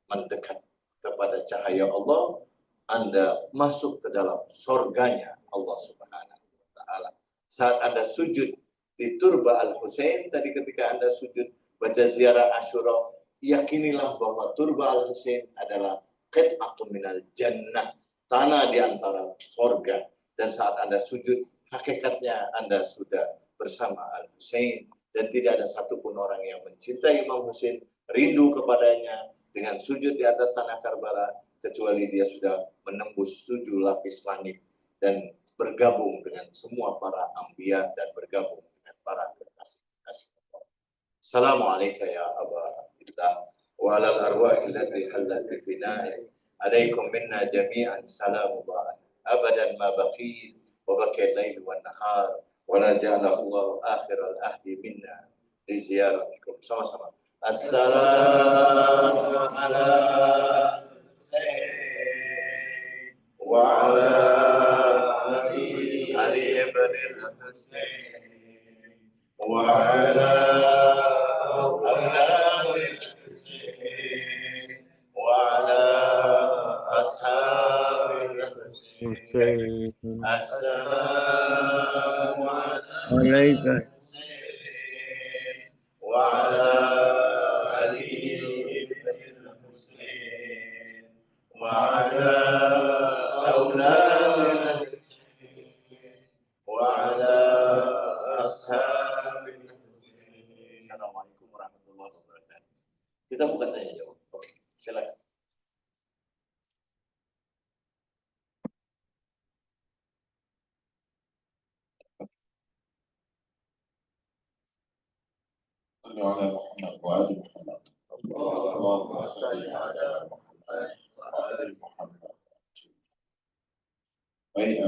mendekat kepada cahaya Allah, Anda masuk ke dalam surganya Allah Subhanahu wa Ta'ala. Saat Anda sujud di Turba Al-Husain, tadi ketika Anda sujud baca ziarah Asyura, yakinilah bahwa Turba Al-Husain adalah qit'atun minal jannah, tanah di antara surga. Dan saat Anda sujud, hakikatnya Anda sudah bersama Al-Husain. Dan tidak ada satupun orang yang mencintai Imam Husain, rindu kepadanya, dengan sujud di atas tanah Karbala, kecuali dia sudah menembus 7 lapis langit dan bergabung dengan semua para anbiya dan bergabung dengan para kekasih-kekasih Allah. Assalamualaikum ya Aba Abdillah wa alal arwahi allati hallat bi fina'i alaikum minna jami'an salamullah abadan ma baqi wa baqiya al-lail wan nahar wa la ja'alahu Allah akhir al-ahdi minna li ziyaratikum. Sama-sama. Assalamu ala Husain wa ala Ali ibn al-Husain wa ala awlad al-Husain wa ala ashab al-Husain. Assalamu alaikum wa ala Ali ibn al-Husain wa ala awlad al-Husain wa ala ashab al-Husain. Assalamualaikum warahmatullahi wabarakatuh. Kita buka tanya jawab. Oke, silakan. على محمد وآل محمد اللهم صل على محمد وآل Muhammad. Baik,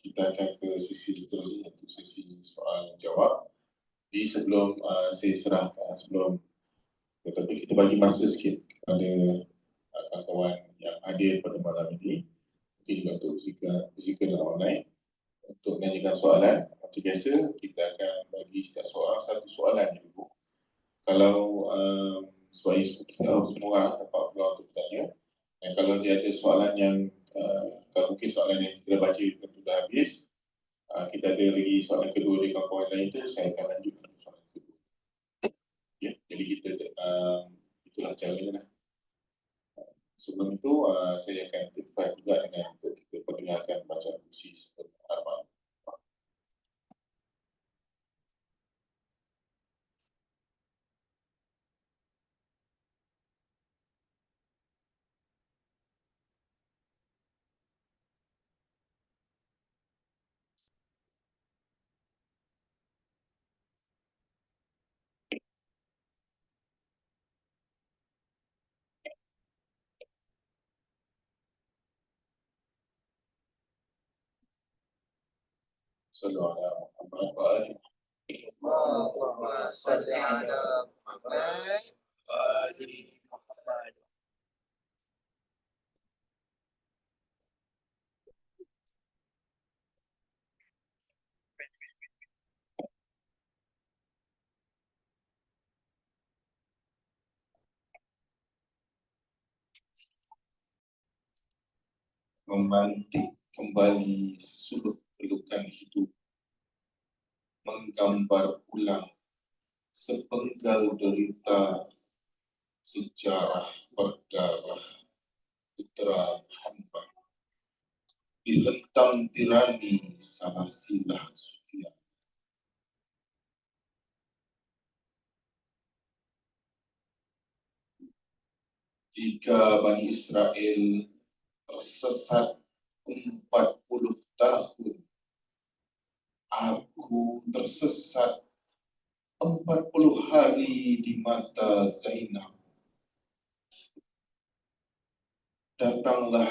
kita akan ke sesi seterusnya, iaitu sesi soal jawab. Jadi sebelum saya serahkan, sebelum tetapi kita bagi masa sikit kepada kawan-kawan yang hadir pada malam ini, mungkin juga untuk fizikal dan online, untuk menanyakan soalan. Seperti biasa, kita akan bagi setiap soal satu soalan dulu. Kalau semua orang dapat peluang untuk bertanya, dan kalau dia ada soalan yang kalau mungkin soalan yang kita baca tentu dah habis, kita ada lagi soalan kedua dari kawan-kawan lain itu, saya akan lanjutkan soalan kedua. Ya, jadi kita itulah caranya lah. Sebelum itu saya akan terima juga dengan untuk kita perdengarkan bacaan puisi Arman. Sallallahu alaihi Muhammad wa alihi. Allahumma salli ala Muhammad wa ali Muhammad. Memantik kembali seluruh pelukan hidup, menggambar ulang sepenggal derita sejarah berdarah putra hamba, dilentang tirani salah silah Sufyan. Jika Bani Israel tersesat 40 tahun, aku tersesat 40 hari di mata Zainab. Datanglah,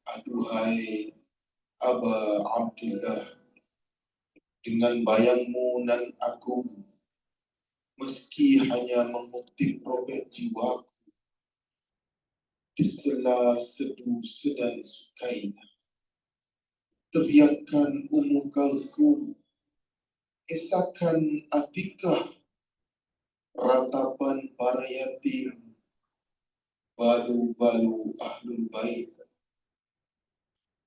aduhai Aba Abdillah, dengan bayangmu nan aku, meski hanya mengutip robek jiwaku, di sela sedu sedan Sukaina, teriakan Ummu Kalsum, esakan Atikah, ratapan para yatim, balu-balu ahlul bait,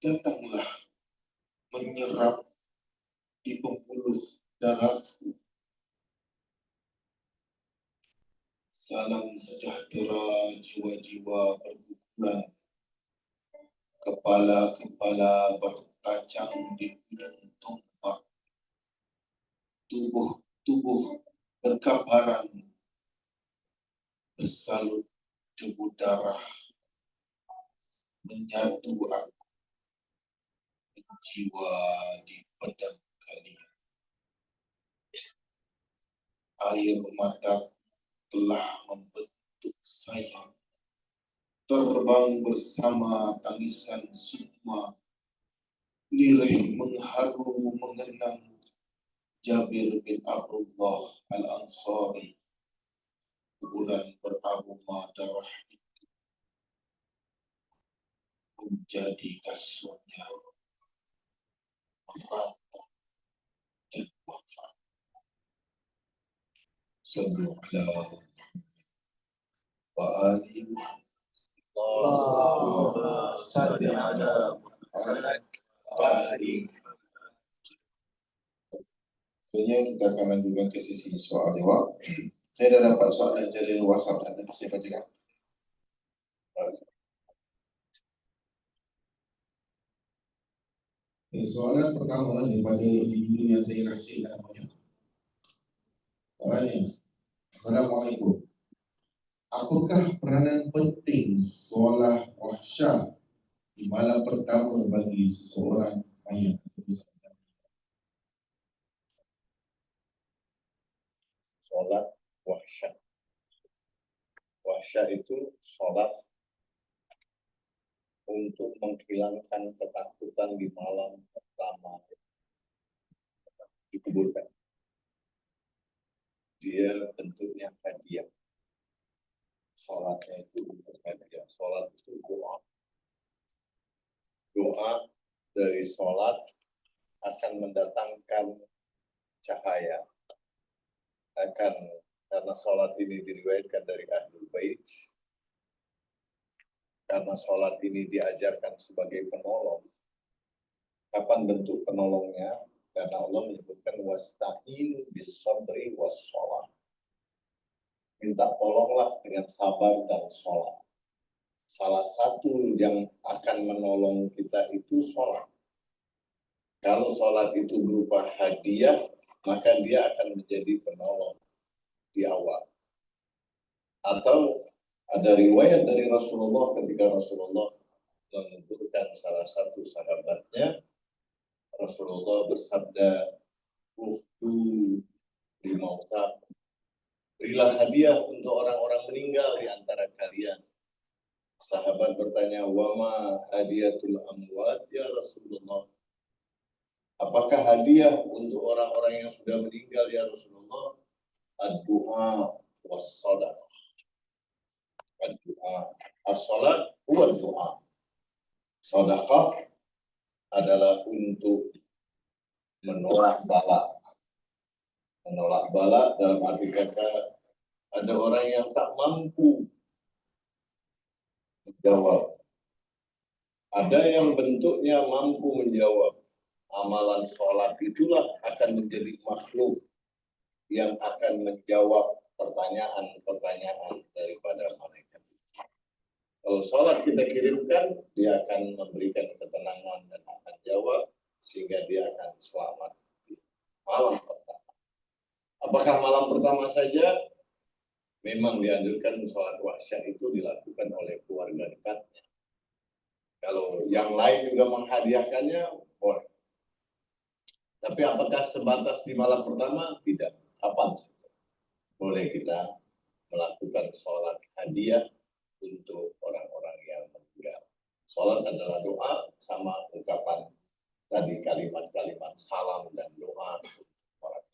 datanglah menyerap di pembuluh darahku. Salam sejahtera jiwa-jiwa berguguran, kepala-kepala bertajam di ujung tombak, tubuh-tubuh berkabaran, bersalut debu darah, menyatu aku jiwa di pedang kalian. Air mata telah membentuk sayap, terbang bersama tangisan sukma, lirih mengharu mengenang Jabir bin Abdullah Al-Ansari, kuburan beraroma darah itu menjadi kasurnya merata dan wafat. Sallallahu alaihi wa alihi. Allahumma salli ala Muhammad wa ali. Sebenarnya kita akan lanjutkan ke sesi soal jawab. Saya dah dapat soalan dari WhatsApp dan nanti saya bacakan. Soalan pertama daripada individu yang saya kasih namanya. Soalannya, Assalamualaikum. Apakah peranan penting solat wahsyah di malam pertama bagi seseorang ayat? Sholat wahsyat. Wahsyat itu sholat untuk menghilangkan ketakutan di malam pertama dikuburkan. Dia bentuknya hadiah. Sholatnya itu bentuk hadiah. Sholat itu doa. Doa dari sholat akan mendatangkan cahaya. Karena sholat ini diriwayatkan dari Ahlul Bait, karena sholat ini diajarkan sebagai penolong. Kapan bentuk penolongnya? Karena Allah menyebutkan wasta'inu bis-sabri was-sholat. Minta tolonglah dengan sabar dan sholat. Salah satu yang akan menolong kita itu sholat. Kalau sholat itu berupa hadiah, maka dia akan menjadi penolong di awal. Atau ada riwayat dari Rasulullah ketika Rasulullah menguburkan salah satu sahabatnya, Rasulullah bersabda, "Uhdu di mautab." Berilah hadiah untuk orang-orang meninggal di antara kalian. Sahabat bertanya, "Wama hadiyatul amwat ya Rasulullah?" Apakah hadiah untuk orang-orang yang sudah meninggal ya Rasulullah? Ad-du'a was-sadaqah. Ad-du'a. As-salat huwa doa. Sedekah adalah untuk menolak bala. Menolak bala dalam arti kata ada orang yang tak mampu menjawab. Ada yang bentuknya mampu menjawab. Amalan sholat itulah akan menjadi makhluk yang akan menjawab pertanyaan-pertanyaan daripada malaikat. Kalau sholat kita kirimkan, dia akan memberikan ketenangan dan akan jawab sehingga dia akan selamat di malam pertama. Apakah malam pertama saja? Memang dianjurkan sholat wahsyah itu dilakukan oleh keluarga dekatnya. Kalau yang lain juga menghadiahkannya, boleh. Tapi apakah sebatas di malam pertama? Tidak. Kapan saja boleh kita melakukan sholat hadiah untuk orang-orang yang meninggal. Sholat adalah doa sama ungkapan tadi kalimat-kalimat salam dan doa untuk orang.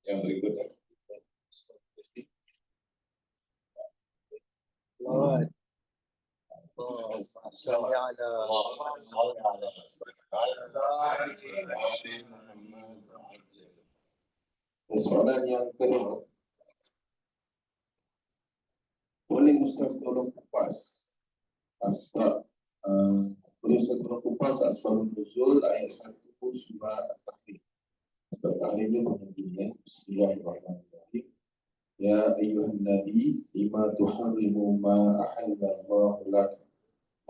Yang berikutnya. Soalan yang kedua, boleh Ustaz tolong kupas asbab boleh Ustaz tolong kupas asbab nuzul ayat 1 surah At-Tahrim. At-Tahrim ini bunyinya Bismillahirrahmanirrahim. Ya ayyuhan nabi lima tuharrimu ma ahallallahu lak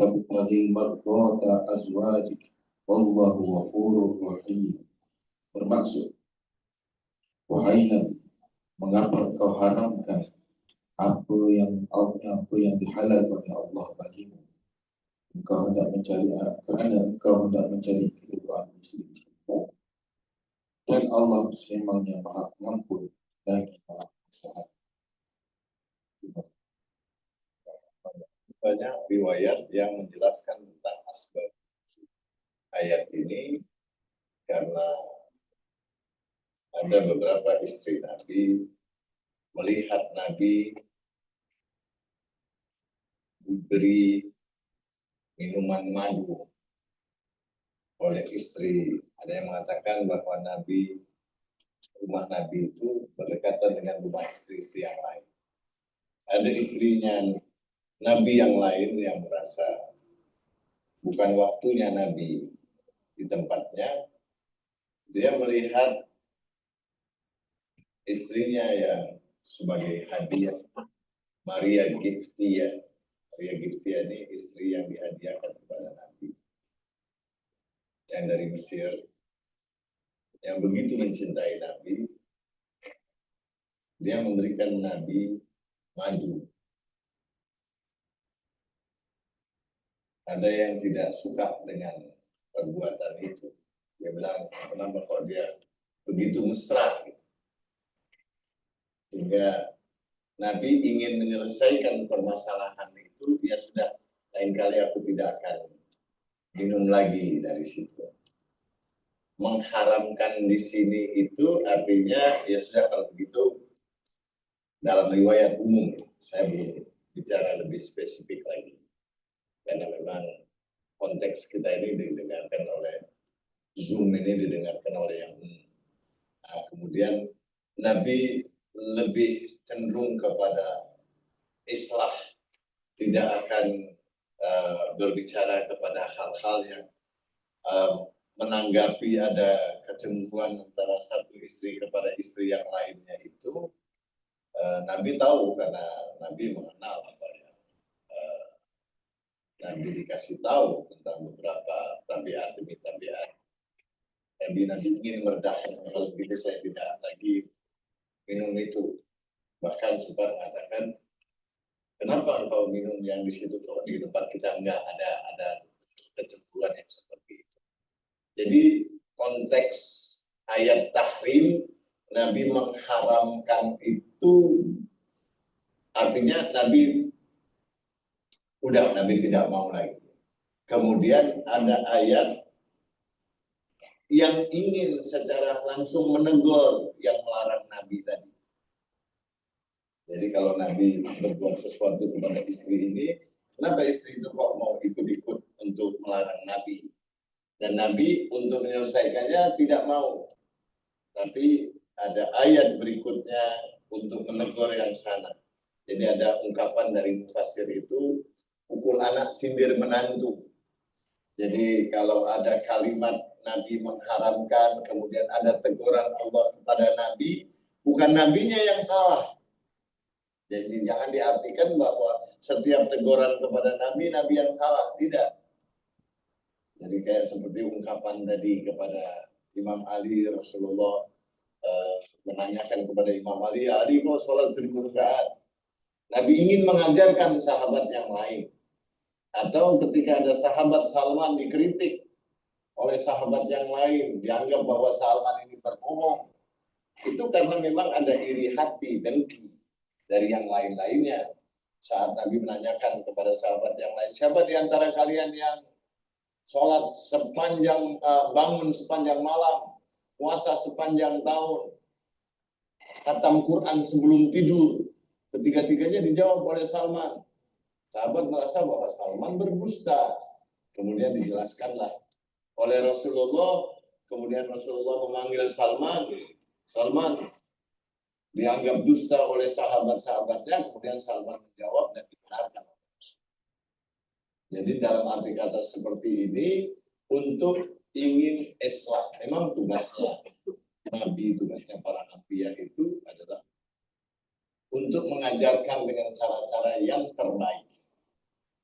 tabtaghi mardata azwajik wallahu ghafurur rahim. Bermaksud, wahai Nabi, mengapa engkau haramkan apa yang dihalalkan oleh Allah bagimu? Engkau hendak mencari kerana engkau hendak mencari keridhaan isteri-isteri. Dan Allah sememangnya Maha Pengampun lagi Maha Penyayang. Banyak riwayat yang menjelaskan tentang asbab ayat ini karena ada beberapa istri Nabi melihat Nabi diberi minuman madu oleh istri. Ada yang mengatakan bahwa rumah Nabi itu berdekatan dengan rumah istri-istri yang lain. Ada istrinya Nabi yang lain yang merasa bukan waktunya Nabi di tempatnya. Dia melihat istrinya yang sebagai hadiah, Maria Giftia. Maria Giftia ini istri yang dihadiahkan kepada Nabi yang dari Mesir, yang begitu mencintai Nabi. Dia memberikan Nabi madu. Ada yang tidak suka dengan perbuatan itu. Dia bilang, kenapa kok dia begitu mesra gitu. Sehingga Nabi ingin menyelesaikan permasalahan itu, ya sudah, lain kali aku tidak akan minum lagi dari situ. Mengharamkan di sini itu artinya, ya sudah kalau begitu, dalam riwayat umum, saya belum bicara lebih spesifik lagi. Karena memang konteks kita ini didengarkan oleh Zoom, ini didengarkan oleh yang umum. Nah, kemudian Nabi lebih cenderung kepada islah, tidak akan berbicara kepada hal-hal yang menanggapi ada kecemburuan antara satu istri kepada istri yang lainnya itu. Nabi tahu karena Nabi mengenal apa yang Nabi dikasih tahu tentang beberapa tabiat demi tabiat. Nabi ingin meredahkan hal begitu, saya tidak lagi minum itu. Bahkan sempat mengatakan, kenapa engkau minum yang di situ kok di tempat kita enggak ada kecemburuan yang seperti itu. Jadi konteks ayat tahrim, Nabi mengharamkan itu artinya Nabi tidak mau lagi. Kemudian ada ayat yang ingin secara langsung menegur yang melarang Nabi tadi. Jadi kalau Nabi berbuat sesuatu kepada istri ini, kenapa istri itu kok mau ikut-ikut untuk melarang Nabi? Dan Nabi untuk menyelesaikannya tidak mau. Tapi ada ayat berikutnya untuk menegur yang sana. Jadi ada ungkapan dari mufassir itu, pukul anak sindir menantu. Jadi kalau ada kalimat Nabi mengharamkan, kemudian ada teguran Allah kepada Nabi, bukan Nabinya yang salah. Jadi jangan diartikan bahwa setiap teguran kepada Nabi yang salah. Tidak. Jadi kayak seperti ungkapan tadi kepada Imam Ali, Rasulullah menanyakan kepada Imam Ali, Ali kok sholat 1000 rakaat? Nabi ingin mengajarkan sahabat yang lain. Atau ketika ada sahabat Salman dikritik oleh sahabat yang lain, dianggap bahwa Salman ini berbohong. Itu karena memang ada iri hati, dengki dari yang lain-lainnya. Saat Nabi menanyakan kepada sahabat yang lain, siapa di antara kalian yang sholat sepanjang, bangun sepanjang malam, puasa sepanjang tahun, khatam Quran sebelum tidur? Ketiga-tiganya dijawab oleh Salman. Sahabat merasa bahwa Salman berdusta. Kemudian dijelaskanlah oleh Rasulullah. Kemudian Rasulullah memanggil Salman. Salman dianggap dusta oleh sahabat-sahabatnya. Kemudian Salman menjawab dan dibenarkan. Jadi dalam arti kata seperti ini, untuk ingin islah. Memang tugasnya Nabi, tugasnya para nabi itu adalah untuk mengajarkan dengan cara-cara yang terbaik.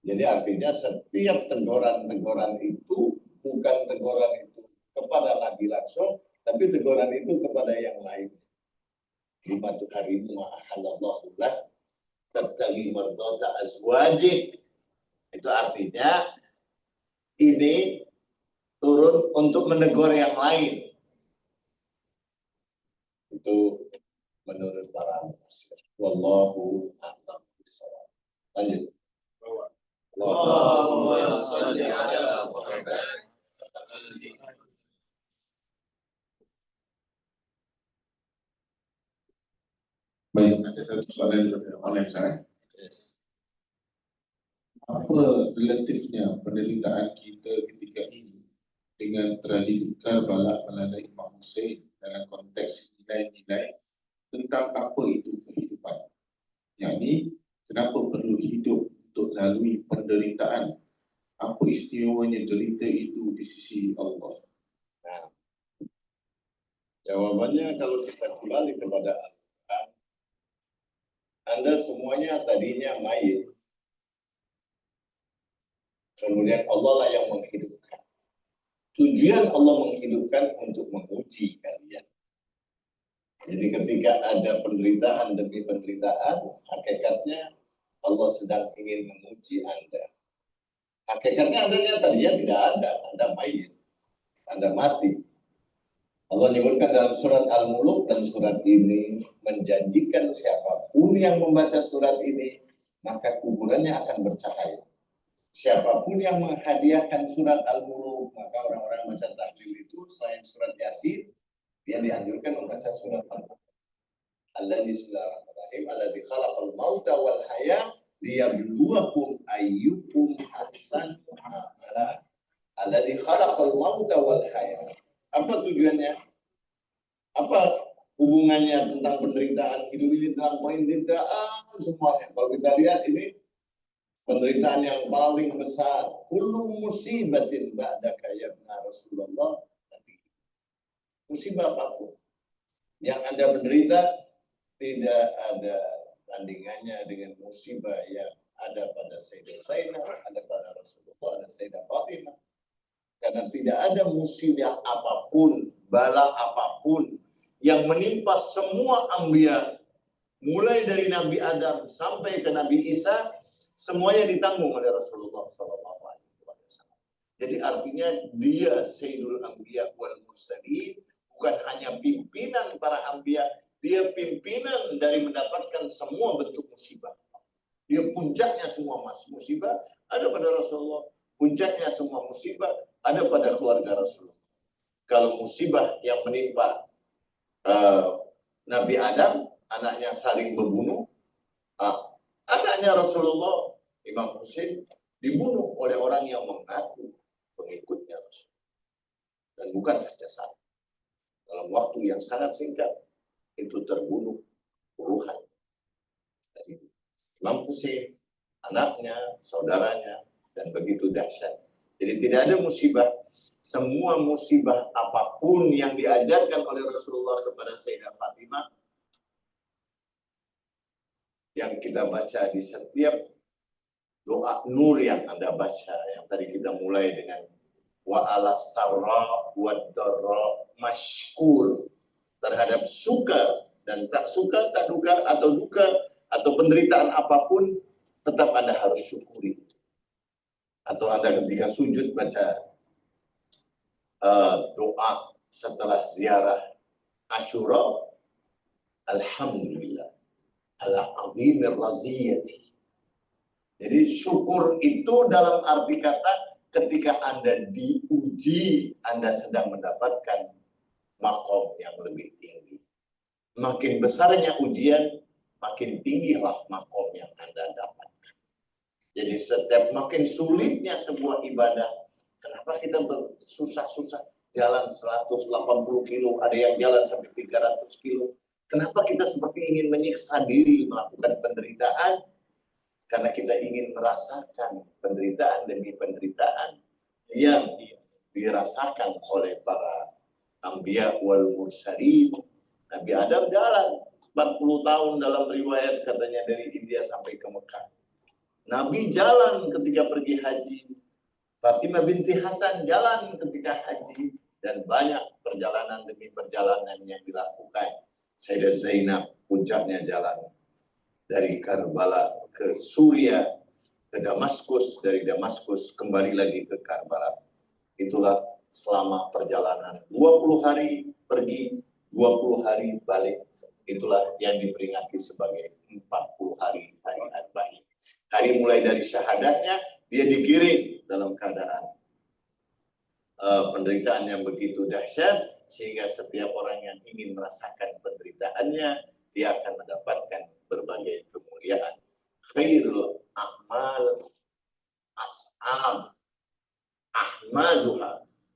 Jadi artinya setiap teguran-teguran itu bukan teguran itu kepada Nabi langsung, tapi teguran itu kepada yang lain. Lima tuharimu ma'ahalallahu lah, tabtaghi mardata azwajik. Itu artinya ini turun untuk menegur yang lain. Itu menurut para mufassir. Wallahu a'lam bishawab. Lanjut. Allahumma shalli ala Muhammad. Baik, ada satu soalan dari online saya. Apa relatifnya penderitaan kita ketika ini dengan tragedi Karbala melalui Imam Hussein dalam konteks nilai-nilai tentang apa itu kehidupan? Yakni, kenapa perlu hidup untuk lalui penderitaan? Apa istimewanya derita itu di sisi Allah? Nah, jawabannya kalau kita kembali kepada Al-Quran, Anda semuanya tadinya mayit. Kemudian Allah lah yang menghidupkan. Tujuan Allah menghidupkan untuk menguji kalian. Jadi ketika ada penderitaan demi penderitaan, hakikatnya Allah sedang ingin menguji Anda. Hakikatnya Anda tadinya tidak ada, Anda mayit, Anda mati. Allah menyebutkan dalam surat Al-Muluk, dan surat ini menjanjikan siapapun yang membaca surat ini, maka kuburannya akan bercahaya. Siapapun yang menghadiahkan surat Al-Muluk, maka orang-orang baca tahlil itu selain surat Yasin, dia dianjurkan membaca surat Al-Muluk. Alladzi bismillahirrahmanirrahim, alladzi khalaqal mauta wal haya liyabluwakum ayyukum ahsanu amala. Alladzi khalaqal mauta wal haya. Apa tujuannya? Apa hubungannya tentang penderitaan hidup ini, tentang penderitaan semuanya? Kalau kita lihat ini penderitaan yang paling besar. Kullu musibatin ba'daka ya Rasulullah. Musibah apapun yang Anda menderita tidak ada tandingannya dengan musibah yang ada pada Sayyidah Zainab, ada pada Rasulullah, ada Sayyidah Fatimah. Karena tidak ada musibah apapun, bala apapun yang menimpa semua anbiya, mulai dari Nabi Adam sampai ke Nabi Isa, semuanya ditanggung oleh Rasulullah SAW. Jadi artinya dia Sayyidul Anbiya wal Mursalin, bukan hanya pimpinan para anbiya, dia pimpinan dari mendapatkan semua bentuk musibah. Dia puncaknya semua musibah ada pada Rasulullah. Puncaknya semua musibah ada pada keluarga Rasulullah. kalau musibah yang menimpa Nabi Adam, anaknya saling membunuh, anaknya Rasulullah, Imam Husain, dibunuh oleh orang yang mengaku pengikutnya Rasul. Dan bukan saja satu. Dalam waktu yang sangat singkat, itu terbunuh puluhan. Dari Imam Husain, anaknya, saudaranya, dan begitu dahsyat. Jadi tidak ada musibah. Semua musibah apapun yang diajarkan oleh Rasulullah kepada Sayyidah Fatimah, yang kita baca di setiap doa nur yang Anda baca, yang tadi kita mulai dengan wa ala sarra wa darra mashkur, terhadap suka dan tak suka, tak duka atau duka atau penderitaan apapun, tetap Anda harus syukuri. Atau Anda ketika sujud baca doa setelah ziarah Asyura, alhamdulillah ala azimir raziyati. Jadi syukur itu dalam arti kata ketika Anda diuji, Anda sedang mendapatkan makom yang lebih tinggi. Makin besarnya ujian, makin tinggilah makom yang Anda dapatkan. Jadi setiap makin sulitnya sebuah ibadah, kenapa kita susah-susah jalan 180 kilo, ada yang jalan sampai 300 kilo. Kenapa kita seperti ingin menyiksa diri melakukan penderitaan? Karena kita ingin merasakan penderitaan demi penderitaan yang dirasakan oleh para anbiya wal mursalin. Nabi Adam jalan 40 tahun dalam riwayat katanya dari India sampai ke Mekah. Nabi jalan ketika pergi haji. Fatimah binti Hasan jalan ketika haji. Dan banyak perjalanan demi perjalanan yang dilakukan. Sayyidah Zainab puncaknya jalan dari Karbala ke Suria, ke Damaskus, dari Damaskus kembali lagi ke Karbala. Itulah selama perjalanan 20 hari pergi, 20 hari balik. Itulah yang diperingati sebagai 40 hari Arba'in. Hari mulai dari syahadatnya, dia digiring dalam keadaan penderitaan yang begitu dahsyat, sehingga setiap orang yang ingin merasakan penderitaannya, dia akan mendapatkan berbagai kemuliaan. Khairul a'mal as'ab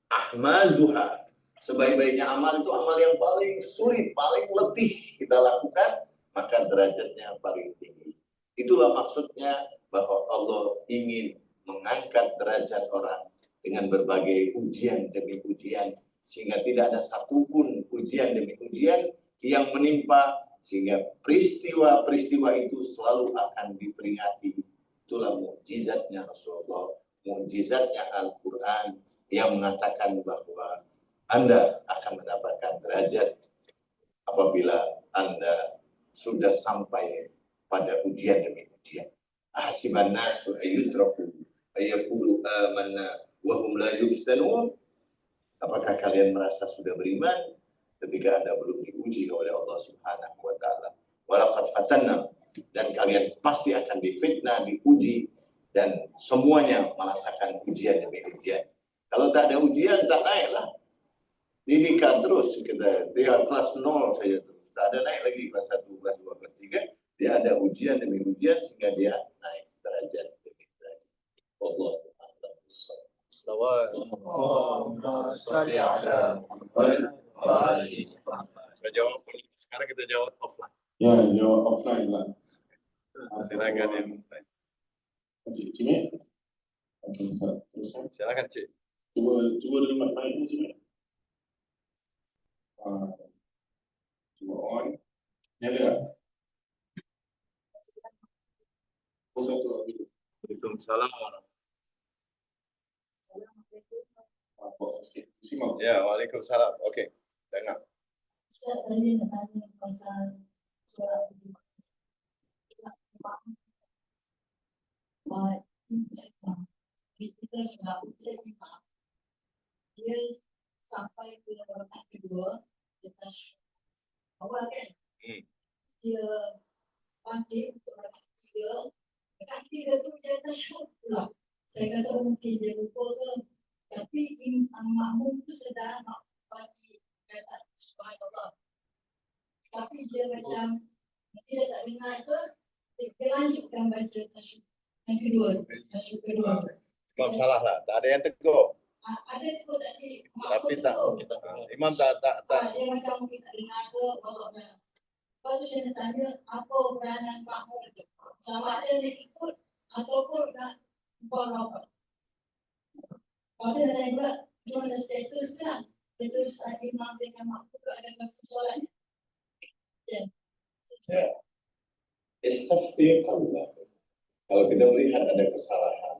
ahmazuha. Sebaik-baiknya amal itu amal yang paling sulit, paling letih kita lakukan, maka derajatnya paling tinggi. Itulah maksudnya bahwa Allah ingin mengangkat derajat orang dengan berbagai ujian demi ujian, sehingga tidak ada satupun ujian demi ujian yang menimpa, sehingga peristiwa-peristiwa itu selalu akan diperingati. Itulah mukjizatnya Rasulullah, mukjizatnya Al-Quran yang mengatakan bahwa Anda akan mendapatkan derajat apabila Anda sudah sampai pada ujian demi ujian. Ahsiban nasu ayyutraku ayyaqulu amanna wa hum la yuftanun. Apakah kalian merasa sudah beriman ketika Anda belum diuji oleh Allah Subhanahu wa taala? Walaqad fatanna, dan kalian pasti akan difitnah, diuji, dan semuanya merasakan ujian demi ujian. Kalau tak ada ujian, tak naiklah. Didikan terus kita, dia kelas 0 saja terus. Tak ada naik lagi kelas 1, kelas 2, kelas 3. Dia ada ujian demi ujian sehingga dia naik derajat demi derajat. Allah a'lam bissawab. Kita jawab sekarang, kita jawab offline. Ya, jawab offline lah. Silakan yang Cik. Okey, teruskan. silakan Cik. Cuba dengan mic ni Cik. Cuba on. Nyala. Oh, satu lagi. Waalaikumsalam. Ya, waalaikumsalam. Okey, dengar. Saya ingin tanya pasal surat kita sudah ujian imam, dia sampai ke rakaat kedua, kita awal kan, dia panggil untuk rakaat tiga tu dia tasyahud pula. Saya rasa mungkin dia lupa ke, tapi imam makmum tu sedang dia macam tidak tak dengar ke, dia lanjutkan baca tasyuk yang kedua, tasyuk kedua. Imam salah lah, tak ada yang tegur. Ada tu tadi, Tapi tak, imam tak. dia macam mungkin tak dengar ke, Allah. Lepas tu saya tanya, apa peranan makmum tu? Sama ada dia ikut ataupun nak berapa? Lepas tu saya pula, mana status kan? Status imam dengan makmum tu adakah soalannya? Ya. Istafsir kalau kita melihat ada kesalahan,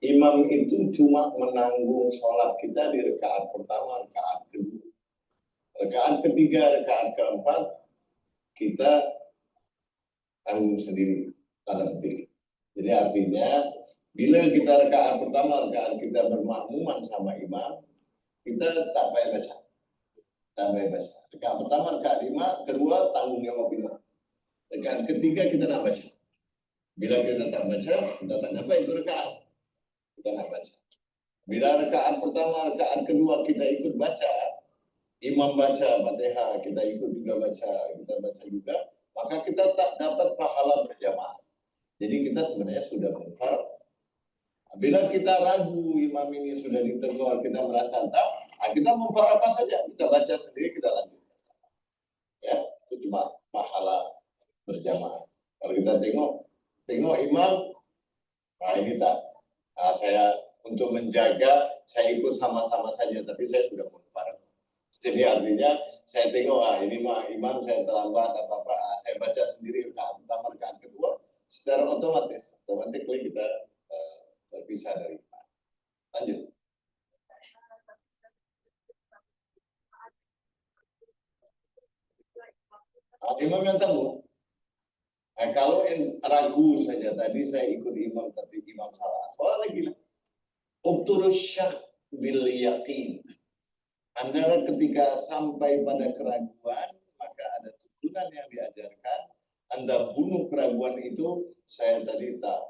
imam itu cuma menanggung sholat kita di rakaat pertama, rakaat kedua, rakaat ketiga, rakaat keempat kita tanggung sendiri, tanda petik. Jadi artinya bila kita rakaat pertama, rakaat kita bermakmuman sama imam, kita tak payah baca. Rakaat pertama, rakaat 5, kedua tanggung jawab imam. Rakaat ketiga kita nak baca. Bila kita tak baca, kita tak dapat itu rakaat. Kita nak baca. Bila rakaat pertama, rakaat kedua kita ikut baca, imam baca Fatihah, kita ikut juga baca, kita baca juga, maka kita tak dapat pahala berjamaah. Jadi kita sebenarnya sudah munfarid. Bila kita ragu imam ini sudah ditegur, kita merasa tak, kita munfarid saja, kita baca sendiri, kita lanjut. Ya, itu cuma pahala berjamaah. Kalau kita tengok imam, nah ini tak, saya untuk menjaga, saya ikut sama-sama saja, tapi saya sudah munfarid. Jadi artinya saya tengok, ini mah imam saya terlambat apa-apa, saya baca sendiri rakaat pertama, rakaat kedua, secara otomatis kita terpisah dari imam. Lanjut. Imam yang tanggung. Kalau ragu saja tadi saya ikut imam tapi imam salah. Soal lagi lah. Ubturus syak bil yakin. Anda ketika sampai pada keraguan, maka ada tuntunan yang diajarkan. Anda bunuh keraguan itu, saya tadi tak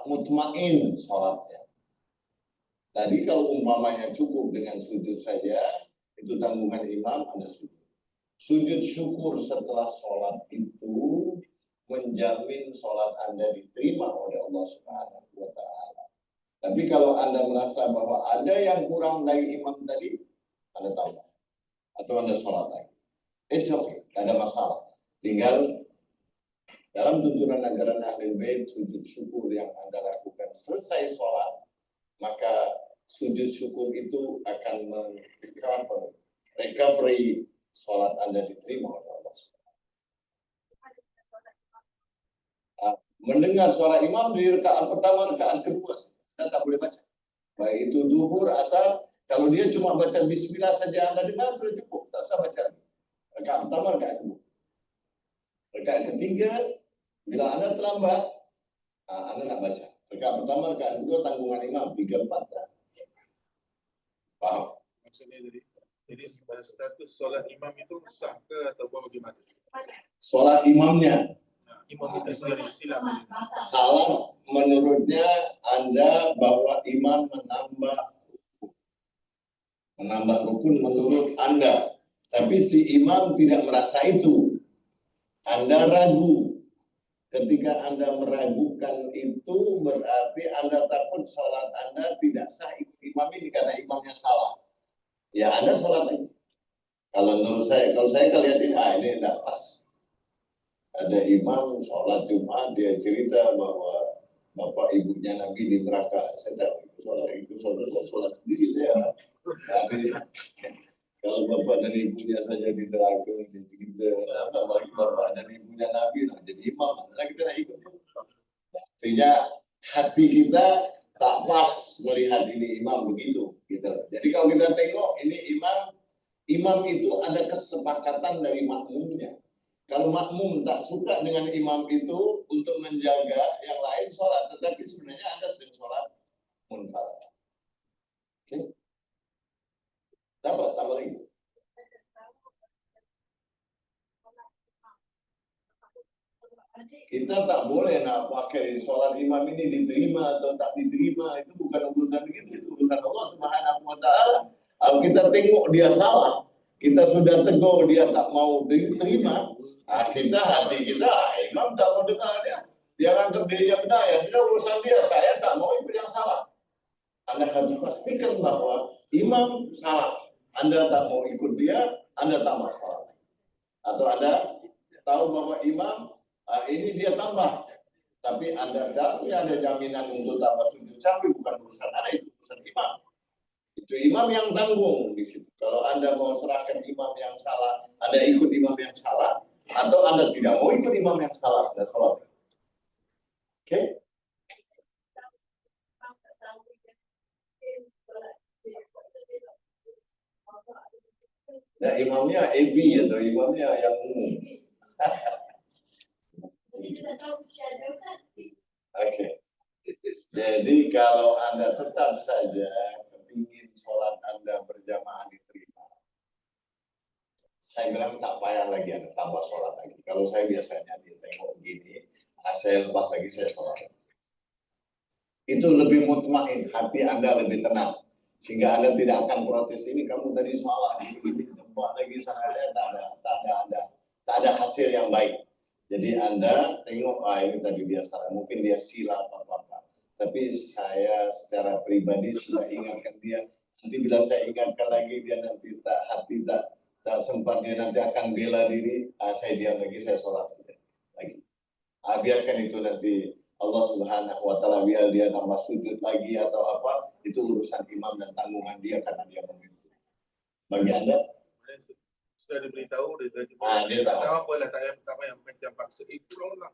mutmain sholatnya. Tadi kalau umpamanya cukup dengan sujud saja, itu tanggungan imam, Anda sujud. Sujud syukur setelah sholat itu menjamin sholat Anda diterima oleh Allah Subhanahu wa Ta'ala. Tapi kalau Anda merasa bahwa ada yang kurang dari imam tadi, Anda tambah atau Anda sholat lagi. It's okay, tidak ada masalah. Tinggal dalam tuntunan ajaran Ahlul Bait, sujud syukur yang Anda lakukan selesai sholat, maka sujud syukur itu akan recovery sholat Anda diterima oleh Allah Subhanahu. Mendengar suara imam di rakaat pertama, rakaat kedua, Anda tak boleh baca. Baik itu duhur, asar, kalau dia cuma baca bismillah saja Anda dengar, sudah cukup, tak usah baca. Rakaat pertama, rakaat kedua. Rakaat ketiga, bila Anda terlambat, Anda nak baca. Rakaat pertama, rakaat kedua, tanggungan imam, 3, 4. Paham? Maksudnya jadi status solat imam itu sah ke ataupun bagaimana? Solat imamnya. Imam itu sendiri silap. Salah menurutnya Anda bahwa imam menambah rukun menurut Anda. Tapi si imam tidak merasa itu. Anda ragu. Ketika Anda meragukan itu berarti Anda takut salat Anda tidak sah ikut imam ini karena imamnya salah. Ya Anda sholat lagi. Kalau menurut saya, kalau saya lihatin, ini tidak pas. Ada imam sholat Jumat, dia cerita bahwa bapak ibunya Nabi di neraka. Saya tahu itu sholat sendiri saya. Tapi kalau bapak dan ibunya saja di neraka, dia cerita, apalagi bapak dan ibunya Nabi, jadi imam, mana kita nak ikut? Artinya hati kita tak pas melihat ini imam begitu, gitu. Jadi kalau kita tengok ini imam itu ada kesepakatan dari makmumnya. Kalau makmum tak suka dengan imam itu untuk menjaga yang lain sholat, tetapi sebenarnya Anda sedang sholat munfarid. Oke? Tambah lagi. Kita tak boleh nak pakai sholat imam ini diterima atau tak diterima, itu bukan urusan kita, itu urusan Allah Subhanahu wa Ta'ala. Kalau kita tengok dia salah, Kita sudah tegur dia tak mau terima, kita hati kita, imam tak mau dengar dia. Dia anggap dirinya benar, ya sudah urusan dia, saya tak mau ikut yang salah. Anda harus pastikan bahwa imam salah. Anda tak mau ikut dia, Anda tak masalah. Atau Anda tahu bahwa imam ini dia tambah, tapi Anda tahu ada jaminan untuk tambah sujud sahwi, bukan urusan Anda, itu urusan imam. Itu imam yang tanggung di situ. Kalau Anda mau serahkan imam yang salah, Anda ikut imam yang salah, atau Anda tidak mau ikut imam yang salah, Anda sholat. Oke? Nah, imamnya EV atau imamnya yang umum. Oke. Jadi kalau Anda tetap saja ingin sholat Anda berjamaah diterima, saya bilang tak payah lagi Anda tambah sholat lagi. Kalau saya biasanya dia tengok begini, saya lepas lagi saya sholat. Itu lebih mutmain, hati Anda lebih tenang. Sehingga Anda tidak akan protes, ini kamu tadi salah, ini tempat lagi saya tak ada hasil yang baik. Jadi Anda tengok, ini tadi dia salah, mungkin dia sila apa-apa. Tapi saya secara pribadi sudah ingatkan dia. Nanti bila saya ingatkan lagi, dia nanti tak sempat, dia nanti akan bela diri, saya diam lagi, saya sholat lagi. Biarkan itu nanti Allah Subhanahu wa Ta'ala, biar dia tambah sujud lagi atau apa, itu urusan imam dan tanggungan dia karena dia memimpin. Bagi Anda Sudah diberitahu, dia tahu. Apa lah saya pertama yang macam paksa pulang lah.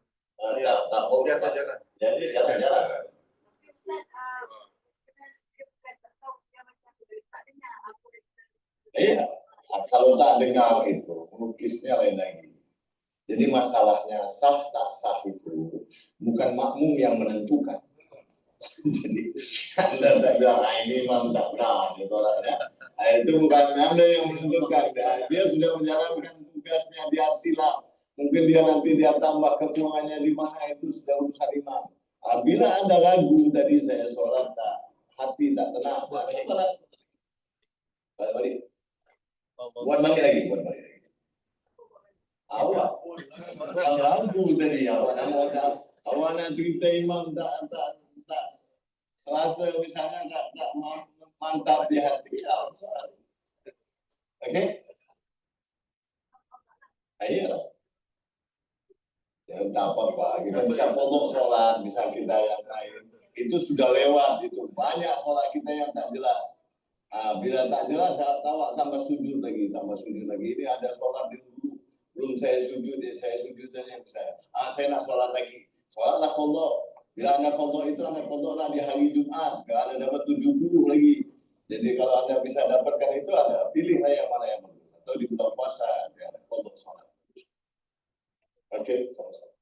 Tak mau Biasa jalan. Jadi biasa jalan. Iya, kalau tak dengar itu, melukisnya lain lagi. Jadi masalahnya sah tak sah itu bukan makmum yang menentukan. Jadi Anda tak bilang, ini imam tak benar di sholatnya. Itu bukan Anda yang menentukan. Dia sudah menjalankan tugasnya, dia silap. Mungkin dia nanti dia tambah kekurangannya di mana, itu sudah urusan imam. Bila Anda ragu tadi saya sholat tak, hati tak tenang, balik. Buat balik lagi. Awak ragu tadi, awak nak cerita imam tak selasa misalnya tak mantap di hati, oke? Ayo. Ya tak apa-apa, kita bisa potong sholat, bisa kita yang lain. Itu sudah lewat, itu banyak sholat kita yang tak jelas. Bila tak jelas, awak tambah sujud lagi. Ini ada sholat dulu, belum saya sujud saja. Saya nak sholat lagi. Sholatlah qadha. Bila Anda qadha itu, Anda qadha di hari Jumat. Kalau Anda dapat 70 lagi. Jadi kalau Anda bisa dapatkan itu, Anda pilih yang mana yang benar. Atau di bulan puasa, Anda qadha sholat. Oke, sama-sama.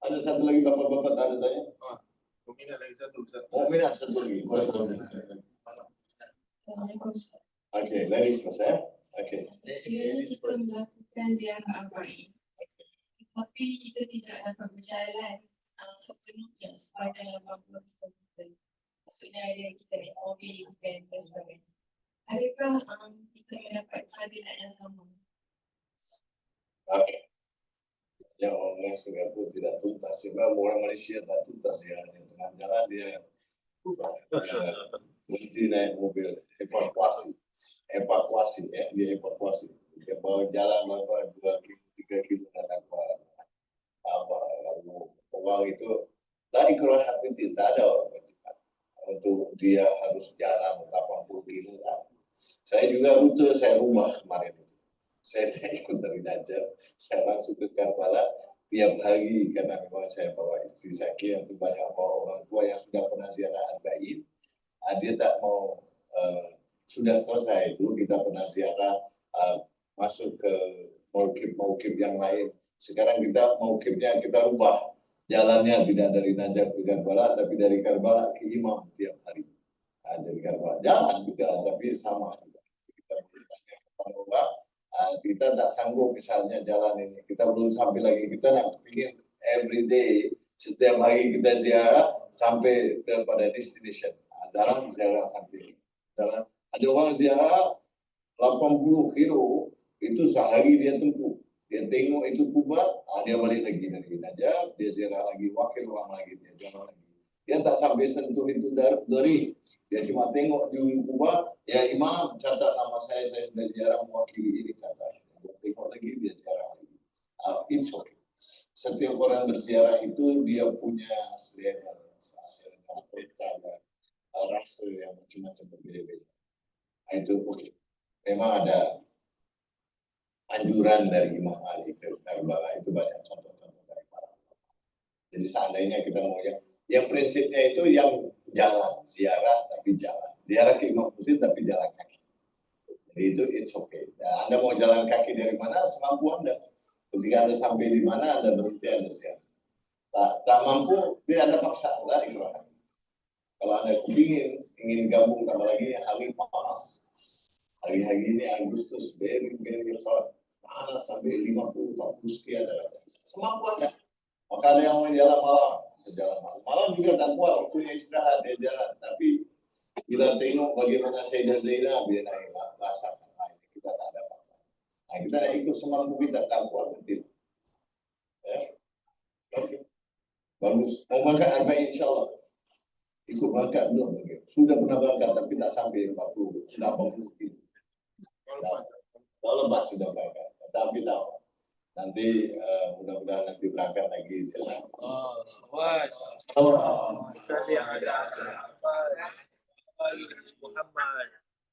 Ada satu lagi bapak-bapak ada tanya? Minat lagi satu. Minat satu lagi. Assalamualaikum. Oke, ladies first ya. Oke. Kita melakukan ziarah arba'i, tapi kita tidak dapat berjalan sepenuhnya sepanjang 80 km. Maksudnya ada kita naik mobil, van dan sebagainya. Adakah kita mendapat fadilat yang sama? Oke. Yang orang Singapura tidak tuntas, sebab orang Malaysia tak tuntas ya, di tengah jalan dia mesti naik mobil evakuasi ya, dia evakuasi, dia bawa jalan berapa 2-3 kilo datang apa lalu orang itu dari kerana hati tidak ada orang cepat untuk dia harus jalan 80 kilo lah. Saya juga rute saya rubah kemarin. Saya tak ikut dari Najaf, saya langsung ke Karbala tiap hari karena memang saya bawa istri sakit atau banyak bawa orang tua yang sudah pernah ziarah arba'in. Dia tak mau sudah selesai itu kita pernah ziarah masuk ke maukib yang lain. Sekarang kita maukibnya kita rubah jalannya, tidak dari Najaf ke Karbala tapi dari Karbala ke Imam tiap hari. Dari Karbala jalan juga tapi sama juga. Kita bertanya kepada orang. Kita tak sanggup misalnya jalan ini, kita belum sampai lagi, kita nak ingin every day, setiap hari kita ziarah sampai kepada destination. Dalam ziarah sampai dalam, ada orang ziarah 80 kilo itu sehari dia tempuh. Dia tengok itu Kuba, dia balik lagi dari Najaf, dia ziarah lagi, wakil ulang lagi, dia jalan lagi. Dia tak sampai sentuh itu dari dia cuma tengok di Kuba, ya Imam catat nama saya sudah ziarah mewakili ini catat. Dia tengok lagi, dia ziarah lagi. It's okay. Setiap orang berziarah itu dia punya selera, rasa yang macam-macam berbeda-beda. Itu oke. Memang ada anjuran dari Imam Ali ke Karbala, itu banyak contoh-contoh dari para ulama. Jadi seandainya kita mau yang prinsipnya itu yang jalan, ziarah tapi jalan. Ziarah ke Imam Husain tapi jalan kaki. Jadi itu it's okay. Nah, Anda mau jalan kaki dari mana, semampu Anda. Ketika Anda sampai di mana, Anda berhenti, Anda ziarah. Tak mampu, tidak ada paksa, lah ikhlas. Kalau Anda ingin gabung, tambah lagi hari panas. Hari-hari ini Agustus, very hot. Panas sampai 50, 40 sekian. Semampu Anda. Maka ada yang mau jalan malam. Jalan malam. Malam juga tak kuat, waktunya istirahat, dia jalan. Tapi kita tengok bagaimana Sayyidah Zainab, dia naik basah. Kita tak ada apa-apa. Nah, kita nak ikut semampu kita, tak kuat betul. Ya. Oke. Bagus. Mau makan apa insyaAllah? Ikut berangkat belum? Sudah pernah berangkat tapi tak sampai 40, sudah 40 kilo. Kalau lepas sudah berangkat, tapi tahu. Nanti mudah-mudahan nanti berangkat lagi. Muhammad.